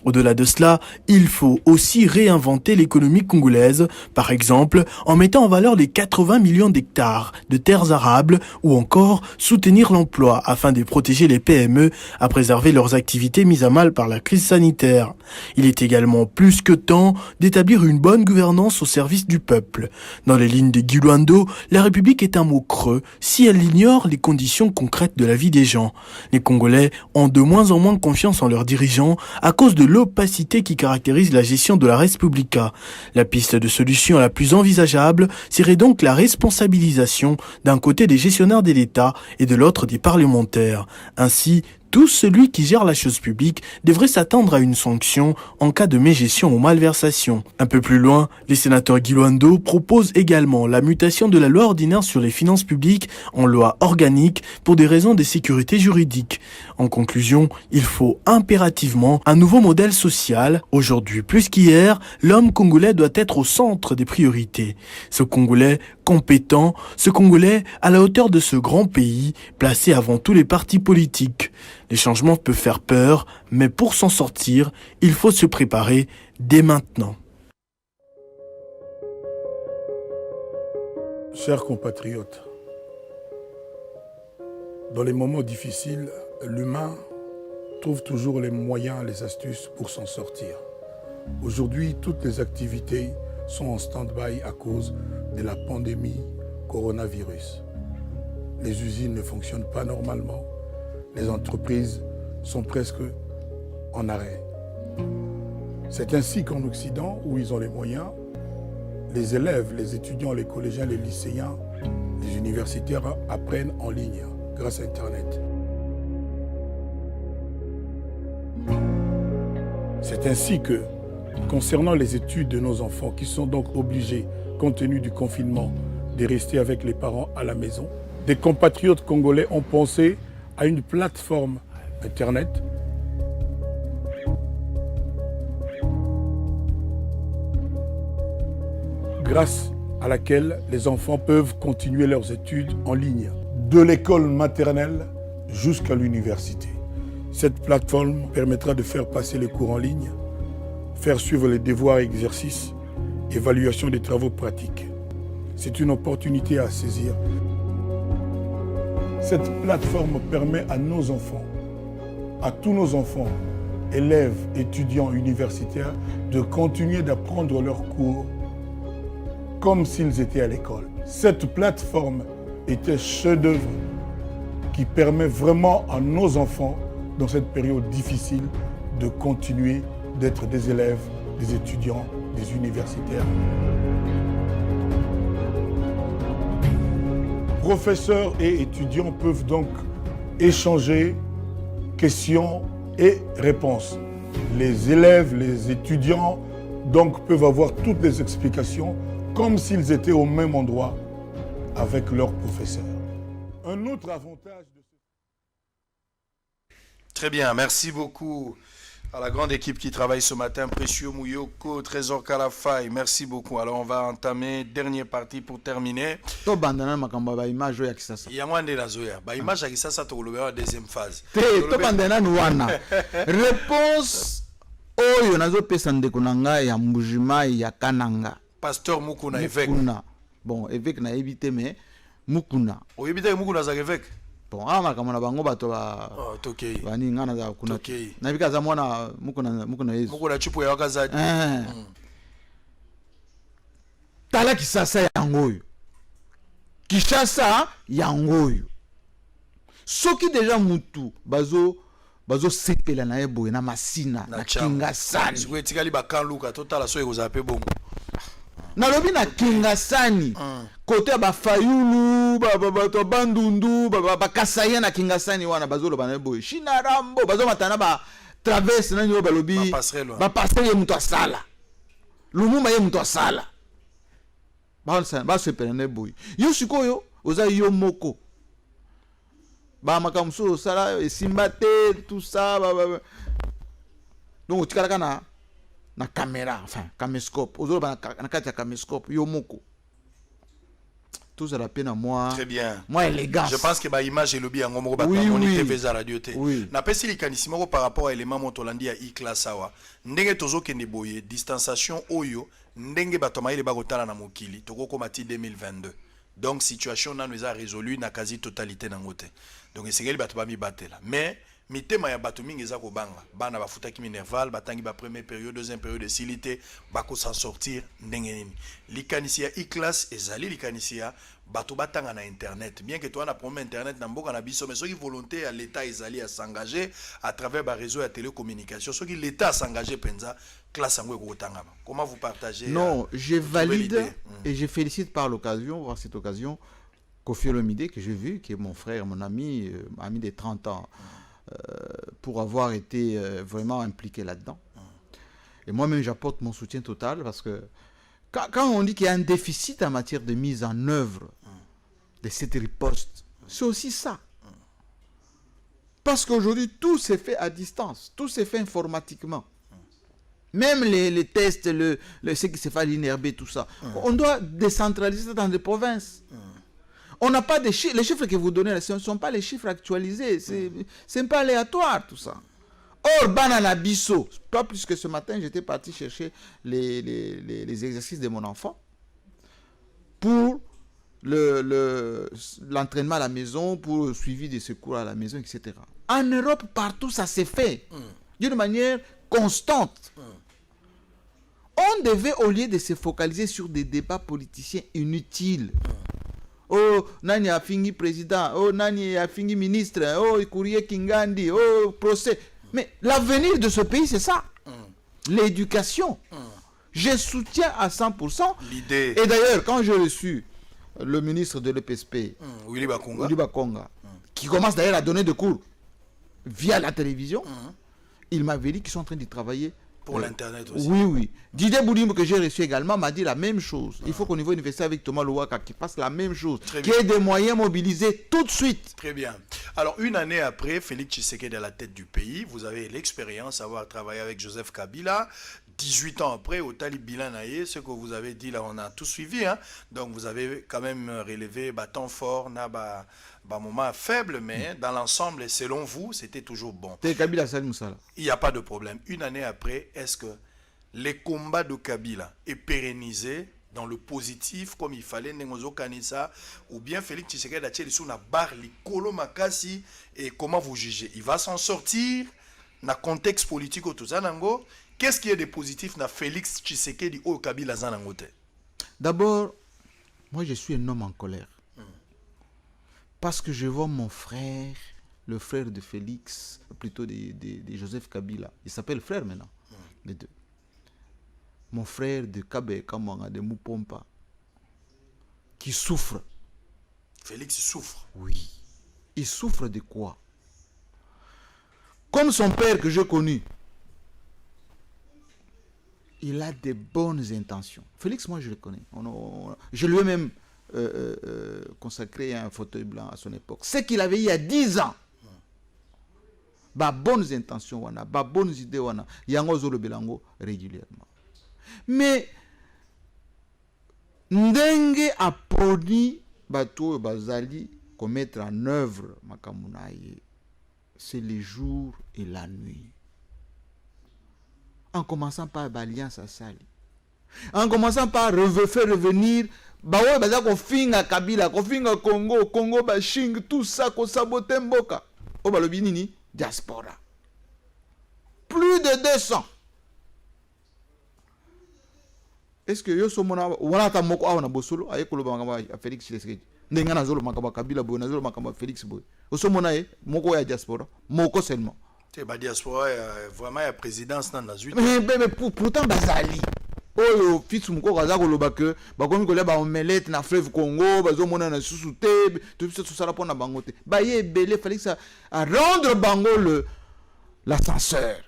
Au-delà de cela, il faut aussi réinventer l'économie congolaise, par exemple en mettant en valeur les 80 millions d'hectares de terres arables ou encore soutenir l'emploi afin de protéger les PME à préserver leurs activités mises à mal par la crise sanitaire. Il est également plus que temps d'établir une bonne gouvernance au service du peuple. Dans les lignes de Guy Luando, la République est un mot creux si elle ignore les conditions concrètes de la vie des gens. Les Congolais ont de moins en moins confiance en leurs dirigeants à cause de l'opacité qui caractérise la gestion de la Respublica. La piste de solution la plus envisageable serait donc la responsabilisation d'un côté des gestionnaires de l'État et de l'autre des parlementaires. Ainsi, tout celui qui gère la chose publique devrait s'attendre à une sanction en cas de mégestion ou malversation. Un peu plus loin, les sénateurs Guy Luando proposent également la mutation de la loi ordinaire sur les finances publiques en loi organique pour des raisons de sécurité juridique. En conclusion, il faut impérativement un nouveau modèle social. Aujourd'hui plus qu'hier, l'homme congolais doit être au centre des priorités. Ce Congolais compétent, ce Congolais à la hauteur de ce grand pays, placé avant tous les partis politiques. Les changements peuvent faire peur, mais pour s'en sortir, il faut se préparer dès maintenant. Chers compatriotes, dans les moments difficiles, l'humain trouve toujours les moyens, les astuces pour s'en sortir. Aujourd'hui, toutes les activités sont en stand-by à cause de la pandémie coronavirus. Les usines ne fonctionnent pas normalement, les entreprises sont presque en arrêt. C'est ainsi qu'en Occident, où ils ont les moyens, les élèves, les étudiants, les collégiens, les lycéens, les universitaires apprennent en ligne grâce à Internet. C'est ainsi que, concernant les études de nos enfants qui sont donc obligés, compte tenu du confinement, de rester avec les parents à la maison, des compatriotes congolais ont pensé à une plateforme Internet grâce à laquelle les enfants peuvent continuer leurs études en ligne, de l'école maternelle jusqu'à l'université. Cette plateforme permettra de faire passer les cours en ligne, faire suivre les devoirs et exercices, évaluation des travaux pratiques. C'est une opportunité à saisir. Cette plateforme permet à nos enfants, à tous nos enfants, élèves, étudiants, universitaires, de continuer d'apprendre leurs cours comme s'ils étaient à l'école. Cette plateforme est un chef-d'œuvre qui permet vraiment à nos enfants, dans cette période difficile, de continuer d'être des élèves, des étudiants, des universitaires. Professeurs et étudiants peuvent donc échanger questions et réponses. Les élèves, les étudiants donc peuvent avoir toutes les explications comme s'ils étaient au même endroit avec leurs professeurs. Un autre avantage de Très bien, merci beaucoup à la grande équipe qui travaille ce matin, Précieux Mouyoko, Trésor Kalafay, merci beaucoup. Alors on va entamer dernière partie pour terminer. To bandana makambo ba image ya kisasa. Yango ande la zoya, ba image ya kisasa to lobera deuxième phase. To bandana nuana. Réponse oyo nazo pesa ndeko nanga ya mbujima ya kananga. Pasteur Mukuna évêque. Bon, évêque na évité mais Mukuna. O évité Mukuna za évêque. Bon, makambo na bango bato ba tokei. Bani ngana za kuna. Tokei. Na bika za mwana Mukuna Yesu. Mukuna chipo ya wakazaji. Tala kisasa yango oyo. Kishasa yango oyo. Soki deja mutu bazo sepela na ebo na masina na kingasani. Siku etikali bakanluka totala so ekozape bongo. Na lobi na kingasani. Kote ba fayulu, ba bandundu, ba kasaya na kingasani wana bazo loba na ebo. Shina rambo bazo matana ba traverse na nyo ba lobi. Ba passer ye mutu asala. Lumumba ye mutu asala. Ba sepela na ebo. Yo sikoyo oza yo moko. Ba makamso sala esimbate tout ça donc utikala na caméra enfin caméscope ozolo na kati ya caméscope yo moko tout ça la peine à moi. Très bien. Moi élégance. Je pense que ba image et lobby yango moko ba moni TV za radio te. Na pesi likanisi moko par rapport à élément motolandi ya e-class awa. Ndenge tozo kende boye distanciation oyo ndenge bato maile ba kotala na mokili toko mati 2022. Donc situation na nous a résolu na quasi totalité na ngote. Donc esengeli bato ba mi batela. Mais mitema ya bato mingi eza ko banga. Bana bafuta ki minerval batangi ba première période, deuxième période de silité bako s'en sortir ndenge nini. Likanisi ya e-class ezali likanisi ya bato batanga na internet. Bien que toi na problème internet na mboka na biso mais soki volonté à l'état ezali à s'engager à travers ba réseau ya télécommunication. Soki l'état s'engager penza classe yango ekotangama. Comment vous partagez? Non, je valide et je félicite par l'occasion, par cette occasion, Kofi Olomide que j'ai vu, qui est mon frère, mon ami, ami de 30 ans, pour avoir été vraiment impliqué là-dedans. Et moi-même, j'apporte mon soutien total parce que quand on dit qu'il y a un déficit en matière de mise en œuvre de cette riposte, c'est aussi ça. Parce qu'aujourd'hui, tout s'est fait à distance, tout s'est fait informatiquement. Même les tests, ce qui se fait à l'INRB, tout ça. On doit décentraliser dans les provinces. On n'a pas de chiffres. Les chiffres que vous donnez, ce ne sont pas les chiffres actualisés. C'est pas aléatoire, tout ça. Or, Banana Bisso, pas plus que ce matin, j'étais parti chercher les exercices de mon enfant pour l'entraînement à la maison, pour le suivi des secours à la maison, etc. En Europe, partout, ça s'est fait d'une manière constante. On devait, au lieu de se focaliser sur des débats politiciens inutiles, oh, nani a fini président, oh, nani a fini ministre, oh, courrier Kingandi, oh, procès. Mais l'avenir de ce pays, c'est ça. L'éducation. Je soutiens à 100% l'idée. Et d'ailleurs, quand j'ai reçu le ministre de l'EPSP, Willy Bakonga, Willy Bakonga, qui commence d'ailleurs à donner des cours via la télévision, il m'avait dit qu'ils sont en train de travailler pour l'internet aussi. Oui, oui. Didier Boulimbo, que j'ai reçu également, m'a dit la même chose. Il faut qu'au niveau universitaire avec Thomas Louaka, qu'il fasse la même chose. Qu'il y ait des moyens mobilisés tout de suite. Très bien. Alors, une année après, Félix Tshisekedi est à la tête du pays. Vous avez l'expérience d'avoir travaillé avec Joseph Kabila. 18 ans après, au Talib Bilanaye, ce que vous avez dit là, on a tout suivi. Hein? Donc, vous avez quand même relevé temps fort, moment faible, mais dans l'ensemble, selon vous, c'était toujours bon. Il n'y a pas de problème. Une année après, est-ce que les combats de Kabila est pérennisé dans le positif comme il fallait, ou bien Félix Tshisekedi a tiré sur la barre, les colo makasi, et comment vous jugez? Il va s'en sortir dans le contexte politique au Tuzanango. Qu'est-ce qui est de positif dans Félix Tshisekedi au Kabila Zanangote? D'abord, moi je suis un homme en colère. Parce que je vois mon frère, le frère de Félix, plutôt de Joseph Kabila. Il s'appelle frère maintenant, les deux. Mon frère de Kabe Kamanga, de Mupompa, qui souffre. Félix souffre? Oui. Il souffre de quoi? Comme son père que j'ai connu, il a des bonnes intentions. Félix, moi je le connais. Je lui ai même consacré un fauteuil blanc à son époque. Ce qu'il avait il y a 10 ans. Bah, bonnes intentions, bah, bonnes idées, yango zolo belango régulièrement. Mais ndenge a produit bateau bazali commettre en œuvre makamunaye, c'est les jours et la nuit. En commençant par l'alliance à Sali. En commençant par faire revenir bawe baza ko finga Kabila, ko finga Congo, Congo bashing tout ça ko saboter mboka. O balobi nini diaspora. Plus de 200. Est-ce que yo somona wana ta moko awana bosolo aye koloba ngamba Félix Tshisekedi. Ndenga na zolo makaba Kabila boy na zolo makaba Félix boy. O somona moko ya diaspora, moko seulement. La diaspora, vraiment, la présidence dans la suite. Mais pourtant, Bazali. Oh, fils moko kaza koloba que bakomi kolia ba omelette na fleuve Congo, bazo mona na susute, tout ça là pour na bangote. Ba ye belé fallait ça à rendre bango l'ascenseur.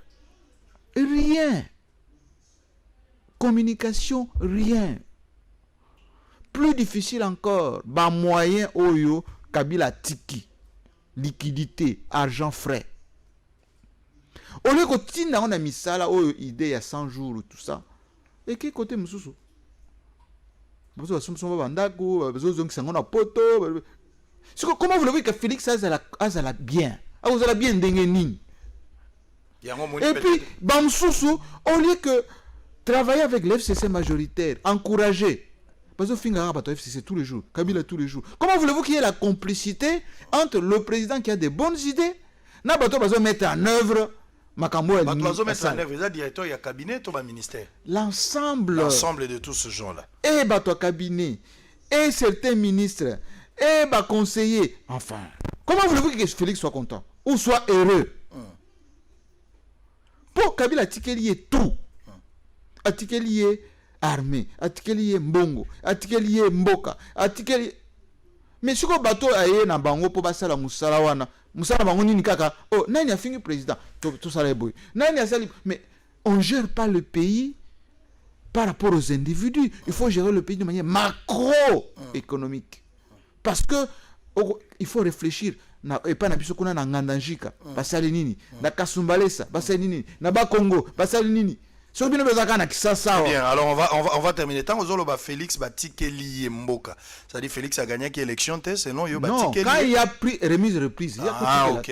Rien. Communication, rien. Plus difficile encore, ba moyen oyo Kabila tiki. Liquidité, argent frais. Au lieu que on a mis ça là, oh, idée il y a 100 jours, tout ça. Et qui côté Moussou? Comment voulez-vous que Félix a bien? Vous avez bien dengue. Et puis, Bamsoussou, au lieu que travailler avec l'FCC majoritaire, encourager. Parce que Finga FCC tous les jours, Kabila tous les jours. Comment voulez-vous qu'il y ait la complicité entre le président qui a des bonnes idées, n'a pas besoin de mettre en œuvre directeur, il y a cabinet, tout le ministère. L'ensemble de tous ce genre-là. Et ton cabinet, et certains ministres, et conseillers. Enfin, comment voulez-vous que Félix soit content ou soit heureux? Pour Kabila, Tikeli est tout. Atikeli est armée, Atikeli est mbongo, Atikeli est mboka, Atikeli. Mais si on bateau aye na bango pour passer la musala wana. Musala bango nini kaka. Oh, nani a fini président. Tout ça les boy. Nani a sali. Mais on gère pas le pays par rapport aux individus. Il faut gérer le pays de manière macro-économique. Parce que il faut réfléchir. Et pas na biso kuna na ngandanjika. Basali nini. Na Kasumbalesa. Basali nini. Na ba Congo. Basali nini. So bino bezaka na Kisasa. Bien, alors on va terminer. Tant que Félix Batikeli Mboka. C'est-à-dire Félix a gagné qui élection, sinon il y a Non, quand il y a pris remise reprise, il y a ah ok.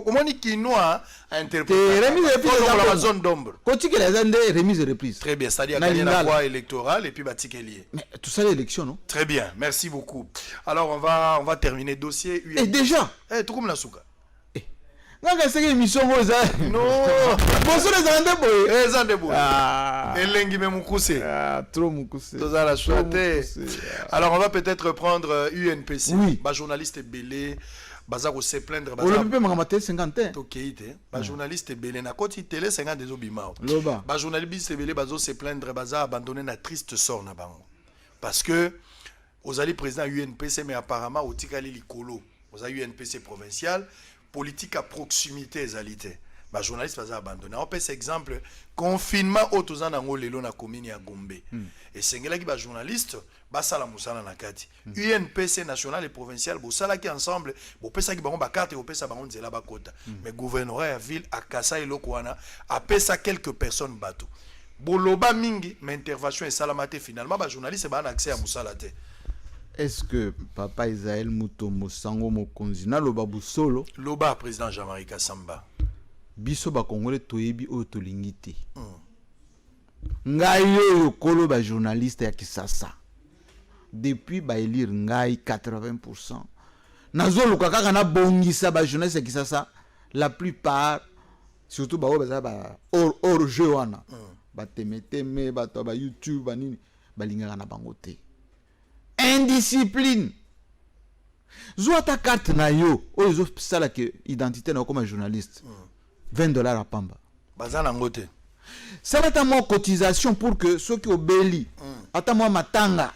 Comment dit Kinoa a interprété remise reprise dans la zone d'ombre. Quand il y a des remises reprise. Très bien, c'est-à-dire gagner la voie électorale et puis Batikeli. Mais tout ça l'élection, non? Très bien, merci beaucoup. Alors on va terminer dossier Et déjà, tout comme la souka. non, c'est une émission non. Bon, c'est les andebos. Les andebos. Elengi Memoukousse. Trop Moukousse. Alors on va peut-être prendre UNPC. Oui. Bah journaliste belé, bazako se plaindre On le peut m'amater 50. Tokeite. Bah journaliste belé na koti télé 50 des obimao. Loba. Bah journaliste belé bazo se plaindre baza abandonner na triste sort na bango. Parce que aux alliés président UNPC mais apparemment au tikali likolo. Aux alliés UNPC provincial. Politique à proximité ezalité. Ba journaliste va abandonner. On peut cet exemple confinement autour en lelo na commune ya Gombe. Et sengela ki ba journaliste ba sala musala na kati. UNPC national et provincial bo sala ki ensemble bo pesa ki bango ba carte bo pesa bango nzela ba kota. Mais gouvernorat ya ville a kasa eloko wana a pesa quelques personnes bateau. Boloba mingi mais intervention et salamate finalement ba journaliste ba accès à musala te. Est-ce que Papa Isaël Mutombo Sango Mokonzi na loba busolo loba président Jean-Marie Kassamba biso ba Congolais toyebi o tolingiti ngai yo kolo ba journaliste ya Kisasa depuis ba élire ngai 80% nazo kaka na bongisa ba journaliste ya Kisasa la plupart surtout ba obaza ba hors jeu wana ba temeteme ba to ba YouTube ba nini ba lingaka na bango te. Indiscipline. Zoa ta carte na yo, o zo sala ke identité na comme journaliste. $20 à pamba. Bazana ngote. Ça ta mo cotisation pour que ceux qui obéli, ata mo matanga.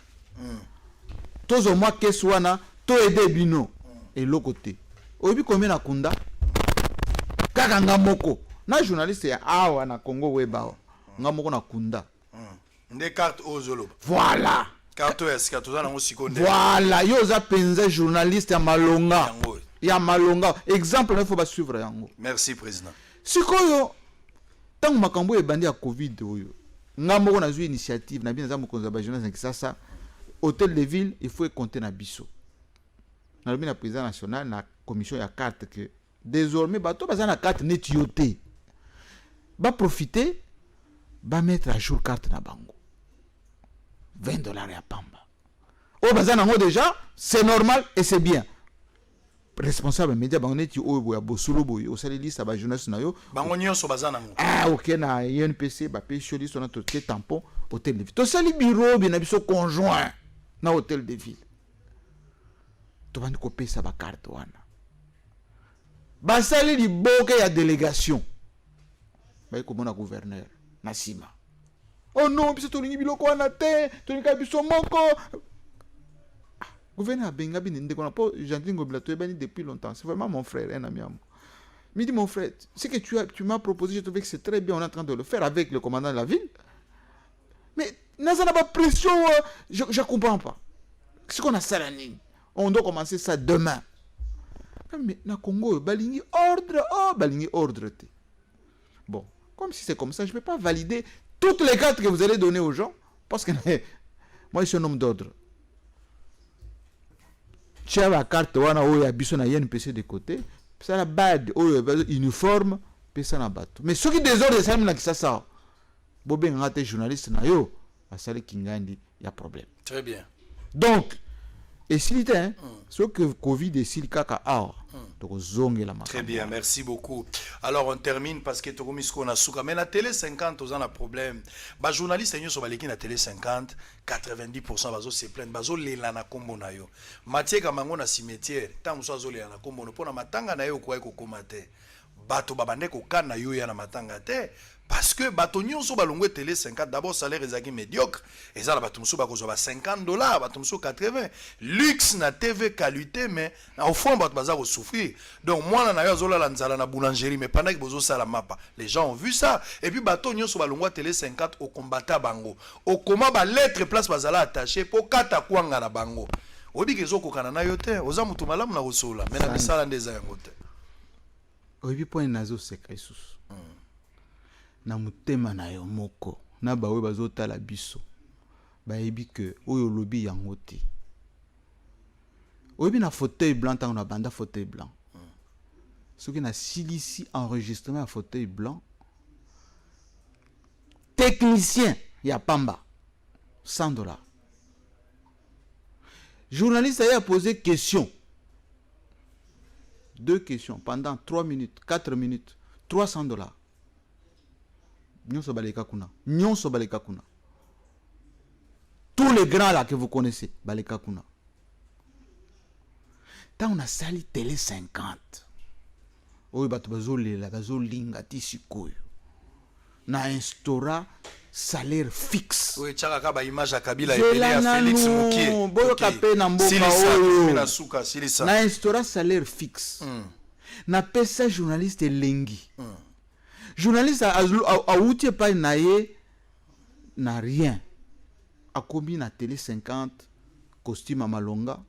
Tozo moi keswana, to aider bino et l'autre. Obi combien na kunda? Kaka ngamoko. Na journaliste ya awa na Congo weba. Ngamoko na kunda. Des cartes aux zolo. Voilà. Voilà, yo za penza journaliste ya Malonga. Ya Malonga. Exemple, il faut pas suivre yango. Merci président. Sikoyo tangu makambo ebandi ya Covid oyo. Ngambo na zui initiative na bien za mokonza ba journaliste Kisasa. Hôtel de ville, il faut compter na biso. Na le président national na commission ya carte que désormais bato baza na carte net yoté. Ba profiter ba mettre à jour carte na bango. $20 à pamba. Au bazan nango déjà, c'est normal et c'est bien. Responsable média bangoneti o boya bosolo boyo o sali liste ba journaliste na yo. Bango nyonso bazan nango. Ah OK na UNPC ba pe choli sona to tampon hôtel de ville. To sali bureau bi na biso conjoint na hôtel de ville. To bandi ko pesa ba carte wana. Ba sali li boke ya délégation. Ba ko mona gouverneur na sima. Oh non, puis c'est un biloko wana te, tonika biso moko. Gouverneur Benga Bininde qu'on a pas gentil ngobila to ebani depuis longtemps. C'est vraiment mon frère, un ami à moi. Il me dit mon frère, ce que tu m'as proposé, je trouvais que c'est très bien, on est en train de le faire avec le commandant de la ville. Mais n'a pas pression, je comprends pas. Ce qu'on a ça la ligne. On doit commencer ça demain. Mais na Congo, balingi ordre te. Bon, comme si c'est comme ça, je ne peux pas valider toutes les cartes que vous allez donner aux gens, parce que moi je suis un homme d'ordre. Tu as la carte, on a un NPC de côté, ça la bad, uniforme, puis ça na bateau. Mais ceux qui désordent, c'est même ça ça. Bobé ngate journaliste na yo, à sale kingandi, il y a problème. Très bien. Donc, et s'il était, ce que Covid et s'il kaka très bien, merci beaucoup. Alors on termine parce que Togomisko na souka. Mais la télé 50, on a un problème. Bah journaliste sont baliki na télé 50, 90% bazo se plaindre, bazo lela na kombo na yo. Mathieu Kamango na cimetière, tant muso azo lela na kombo no pona matanga na yo kwa ko komate. Bato babande ko kana yo ya na matanga te. Parce que bato nyonso balongwe télé 50 d'abord salaire ezaki médiocre et ça la bato muso ba kozwa $50 bato muso 80 luxe na TV qualité mais au fond bato baza ko souffrir donc moi na yo azola la nzala na boulangerie mais pendant que bozo sala mapa les gens ont vu ça et puis bato nyonso balongwa télé 50 au combattant bango au comment ba lettre place bazala attaché pour kata kwanga na bango obi kezo kokana na yo te oza mutu malamu na kosola mais na misala ndeza yango te obi point nazo secret sous na mutema na yo moko na bawe bazotala biso bayebi que oyo lobi yango te oyebi na fauteuil blanc tango na banda fauteuil blanc soki na silisi enregistrement ya fauteuil blanc technicien ya pamba $100. Journaliste a posé question. 2 questions pendant 3 minutes, 4 minutes, $300. Nyonso baleka kuna. Nyonso baleka kuna. Tous les grands là que vous connaissez, baleka kuna. Tant on a sali télé 50. Oyo bato bazolela, bazolinga tisikoyo. Na instaura salaire fixe. Oui, tchaka ba image à Kabila et à Félix Moukié. Boyo kapé na mboka oyo. Na suka, silisa. Na instaura salaire fixe. Na pesa journaliste lengi. Journaliste a outil pas naie na rien. A combien na télé 50 costume à malonga,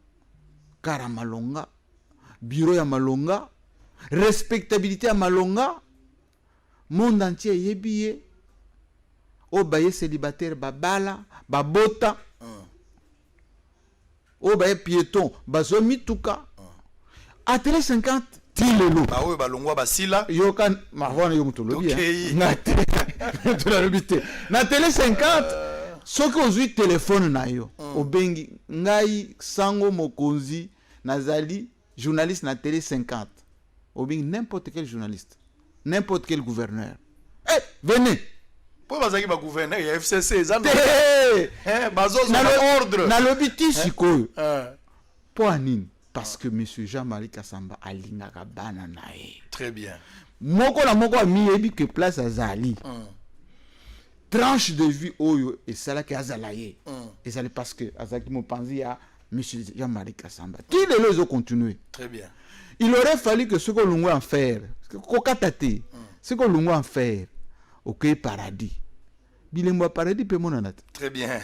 car à malonga, bureau à malonga, respectabilité à malonga. Monde entier yebiye o baye célibataire babala babota o baye piéton bazo mituka à télé 50 tilelo ba oyo balongwa basila yoka marwana yo mutolobi na télé 50 soki ozwi téléphone na yo obengi ngai sango mokonzi nazali journaliste na télé 50 obengi n'importe quel journaliste, n'importe quel gouverneur. Eh, venez. Pour bazaki ba gouverneur ya FCC za na ordre. Na lobiti sikoyo. Pour anine parce que monsieur Jean-Marie Kassamba alingaka bana nae. Très bien. Moko na moko miyebi que place azali. Tranche de vie oyo et ça là que azalaye. Et ça parce que azaki mopanzi ya monsieur Jean-Marie Kassamba. Qui les ont continué. Très bien. Il aurait fallu que ce que l'on en faire, ce que l'on en faire, ok, paradis. Bilembo paradis peut mon anat. Très bien.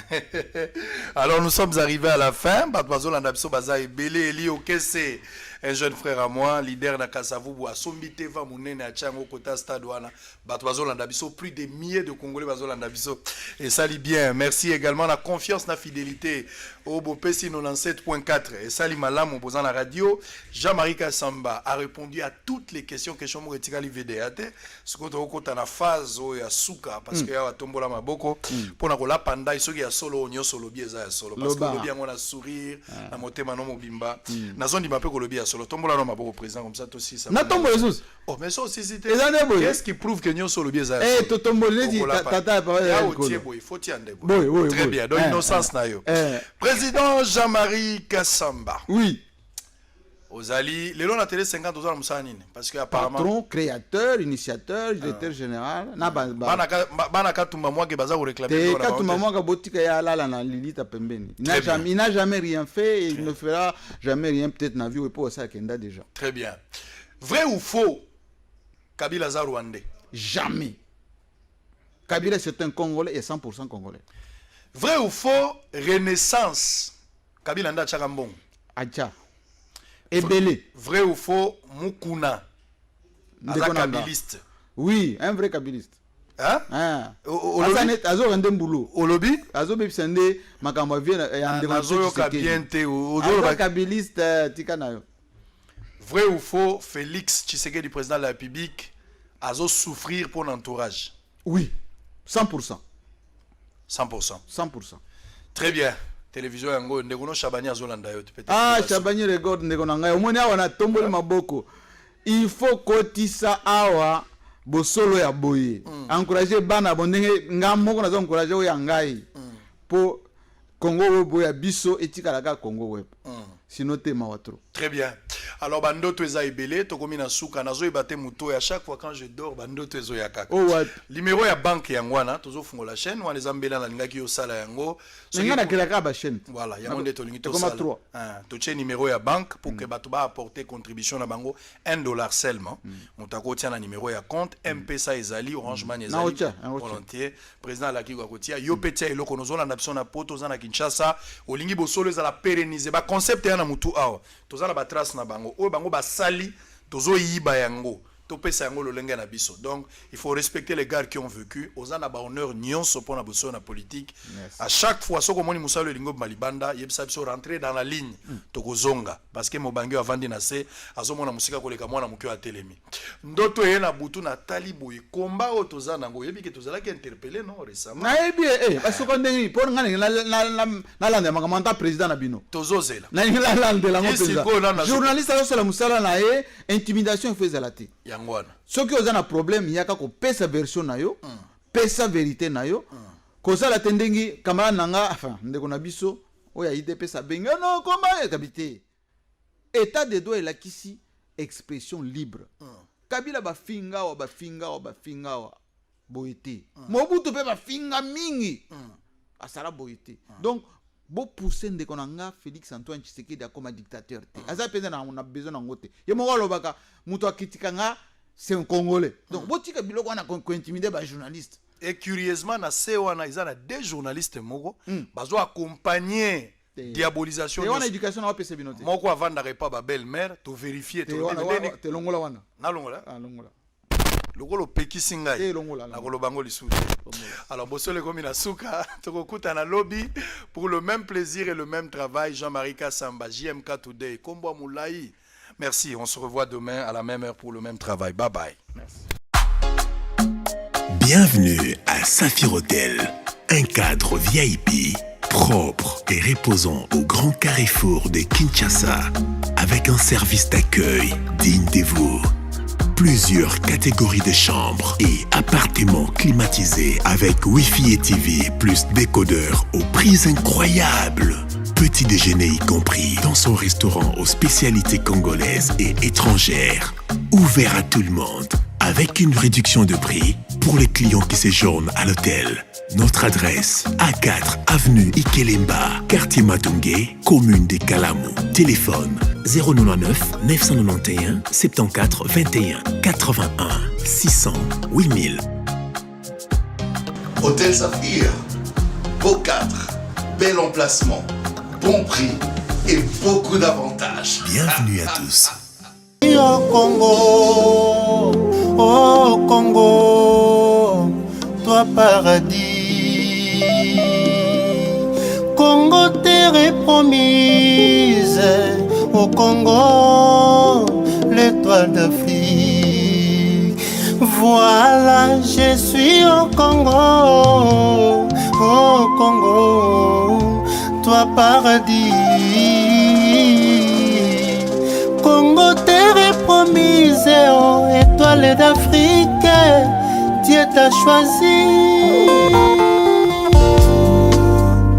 Alors nous sommes arrivés à la fin. Batwazo Landabiso Baza et Belé Eli Okese, un jeune frère à moi, leader na Kasavubu, à Sombite va Mounene à Tchango Kota Stadouana. Batwazo Landabiso, plus de milliers de Congolais Bazo Landabiso. Et ça lit bien. Merci également la confiance, la fidélité. Au Bopesi 97.4. Et Sali Malam, opposant la radio. Jean-Marie Kassamba a répondu à toutes les questions que Chomo Retikali VDAT. Ce qu'on a la phase où il y a Souka, parce qu'il y a Tombola Maboko. Pour la panda, il y a solo, il y a solo, il y a solo. Parce que le bien, on a sourire, la moté manon mobimba. Na zone d'imapé que le bien solo. Tombola non Maboko président comme ça aussi. Na tombo Jesus. Oh, mais ça aussi c'était. Qu'est-ce qui prouve que nous solo bien ça? Eh, to tombo ledi tata pas. Il faut tirer des boy. Très bien. Donc innocence na yo. Président Jean-Marie Kassamba. Oui. Ozali, les lois la télé 50 ans Moussanine parce que apparemment patron, créateur, initiateur, directeur général, na banaka tumba moi que baza réclamer ka tumba moi ka botika ya lala na Lilita pembeni. Il n'a jamais rien fait et il ne fera jamais rien peut-être na vie ou pour ça kenda déjà. Très bien. Vrai ou faux? Kabila za Rwandais. Jamais. Kabila c'est un Congolais et 100% Congolais. Vrai ou faux? Renaissance. Kabila nda Chakambong. Acha. Ebele. Vrai ou faux? Mukuna. Aza kabiliste. Oui, un vrai kabiliste. Hein? Azo rende mboulou. Olobi? Azo bepsende makambo vient ya ndeko. Azo kabiente. Azo kabiliste tika na yo. Vrai ou faux? Félix Tshisekedi, président de la République, azo souffrir pour l'entourage. Oui, 100%. 100%. 100%. Très bien. Télévision yango ndekono Chabani azolanda yo peut-être. Ah, Chabani record ndeko na ngai. Omoni awa na tomboli maboko. Il faut kotisa awa bosolo ya boye. Encourager bana bondenge ngamoko na zo encourager o ya ngai. Po Congo web ya biso etikalaka Congo web. Sinon te mawatro. Très bien. Alors bandoto eza ebele tokomi na suka nazo ebate muto à chaque fois quand je dors bandoto ezo ya kaka. Oh what? Numéro ya banque yangwana tozo fungo la chaîne wana ezambela na lingaki yo sala yango. Ngana kelaka ba chaîne. Voilà, ya monde to lingi to sala. To che numéro ya banque pour que bato ba apporter contribution na bango $1 seulement. Mutako tia na numéro ya compte M-Pesa ezali Orange Money ezali. Volontiers président la ki kotia yo petia eloko nozola na biso na poto za na Kinshasa olingi bosolo ezala pérenniser ba concept ya na mutu awa. Tozala ba trace na bango. O bango basali tozo yiba yango topesa yango lolenge na biso. Donc il faut respecter les gars qui ont vécu. Ozana ba honneur nyonso pour na boso na politique. À chaque fois soko moni musalo lingo malibanda yebisa biso rentrer dans la ligne tokozonga parce que mobangi avandi na se azomona musika koleka mwana mukyo a telemi. Ndoto yena butu na talibo komba o tozana ngo yebi ke tozala ki interpeller non récemment. Na yebi parce que ndenge pour ngana na lande makamanta président na bino. Tozozela. Na lande la président. Journaliste a la musala na ye intimidation faisait la té. Yangwana. Ce qui a un problème, il y a qu'à pesa version na yo, pesa vérité na yo. Koza la tendengi kamara nanga enfin ndeko na biso oya ide pesa benga non comment kabité. État de droit et la kisi expression libre. Kabila ba finga wa boité. Mobutu pe ba finga mingi. Asala boité. Donc bo pousser ndeko nanga Félix Antoine Tshisekedi comme dictateur te. Aza pesa na on a besoin ngote. Ye mo lobaka muto akitikanga c'est un Congolais. Donc bo tika biloko wana ko intimider ba journaliste. Et curieusement na sewana izana des journalistes moko bazo accompagner diabolisation. Et on a éducation na pesa binote. Moko avanda pas ba belle-mère to vérifier to te longola wana. Na longola? Ah longola. Lokolo peki singai na kolobango lisusu. Alors bosole komi na suka tokokuta na lobby pour le même plaisir et le même travail. Jean-Marie Kassamba, JMK Today, Kombo Moulaï. Merci, on se revoit demain à la même heure pour le même travail. Bye bye. Merci. Bienvenue à Saphir Hotel, un cadre VIP propre et reposant au grand carrefour de Kinshasa avec un service d'accueil digne de vous. Plusieurs catégories de chambres et appartements climatisés avec Wi-Fi et TV plus décodeur aux prix incroyables. Petit déjeuner y compris dans son restaurant aux spécialités congolaises et étrangères. Ouvert à tout le monde avec une réduction de prix pour les clients qui séjournent à l'hôtel. Notre adresse, A4 avenue Ikelemba, quartier Matungé, commune de Kalamu. Téléphone 099 991 74 21 81 600 8000. Hôtel Saphir, beau cadre, bel emplacement, bon prix et beaucoup d'avantages. Bienvenue à tous. Oh Congo, toi paradis, Congo terre promise, au Congo, l'étoile d'Afrique. Voilà, je suis au Congo, toi paradis, Congo terre promise, oh étoile d'Afrique, Dieu t'a choisi.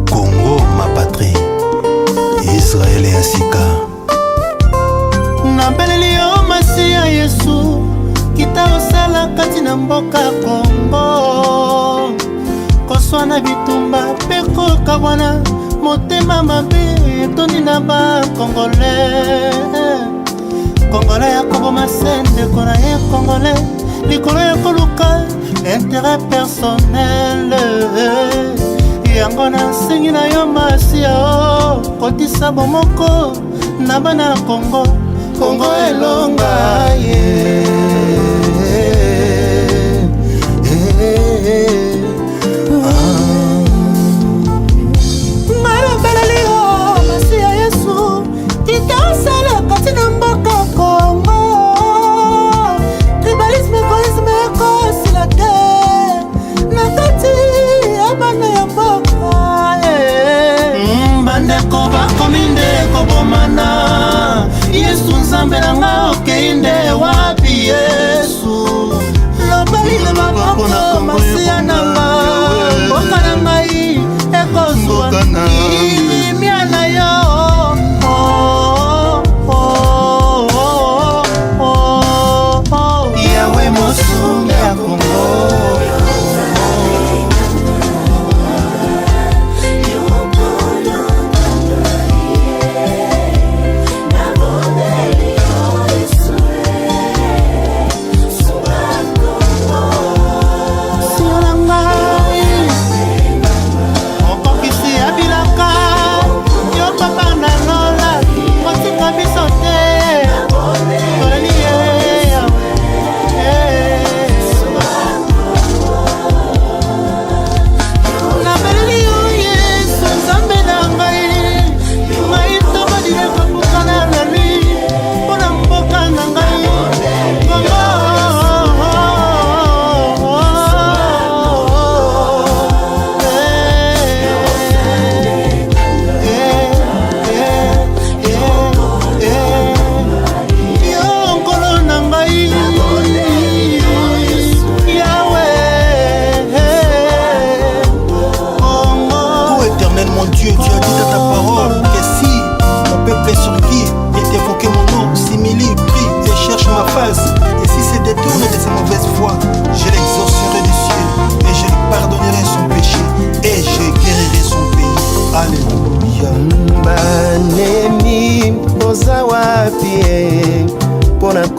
Congo, ma patrie, Israël et Asika. Nambeleli yo Masia Yesu, kita osala kati na mboka Congo. Koswana bitumba peko kabwana, motema mabe toni na ba Congolais. Congolais ya koboma sende kona ye Congolais, likolo ya koluka intérêt personnel. Yango na nsingi na yo Masia, kotisa bomoko na bana Congo, Congo elonga ye. Marabeleli yo Masia Yesu, kitasala kati na mboka Congo. Tribalisme, égoïsme, ekosila te na kati ya bana ya mboka. Bandeko bakomi nde kobomana, Yesu Nzambe nanga okei nde wapi?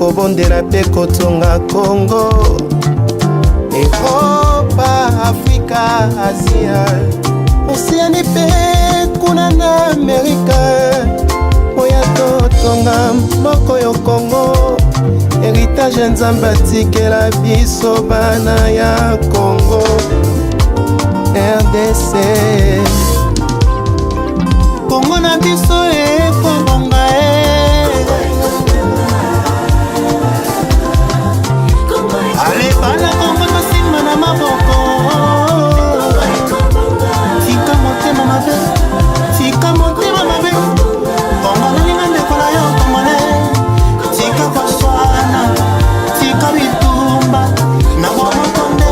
kobondela mpe kotonga Congo, Europa, Afrika, Asia, Oceanie mpe kuna na Amerika. Oya totonga moko yo Congo, héritage nzambe atikela biso bana ya Congo. RDC Congo na biso ekobonga ale bana Congo tosimba na maboko. Tika motema mabe, tika motema mabe, Congo nalinga ndeko na yo Congolais. Tika koswana, tika bitumba na bomokonde,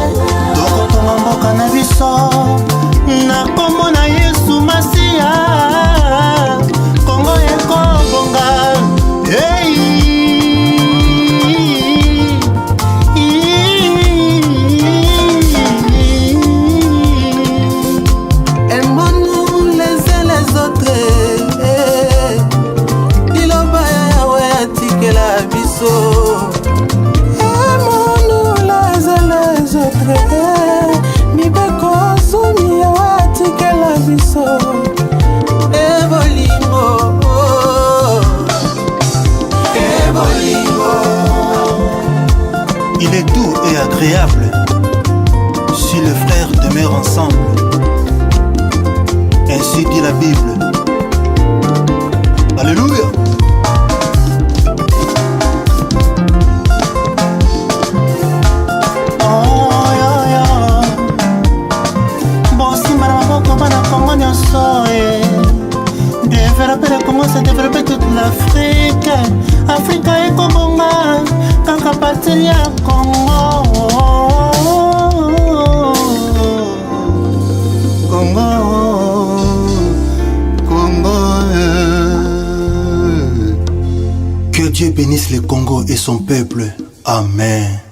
tokotonga mboka na biso na kombo na Yesu Masiya. Congo ekobonga aimons-nous les uns les autres. Iloba yawe atikela biso. Aimons-nous les uns les autres. Mibeko soni yawe atikela biso. Ebolingo, ebolingo. Il est doux et agréable si les frères demeurent ensemble. Ainsi dit la Bible. Alléluia. Oh yo yo. Bon simba na maboko bana Congo nyonso. Développer le Congo, c'est développer toute l'Afrique. Afrique est kobonga kaka parti ya Congo. Congo, Congo. Que Dieu bénisse le Congo et son peuple. Amen.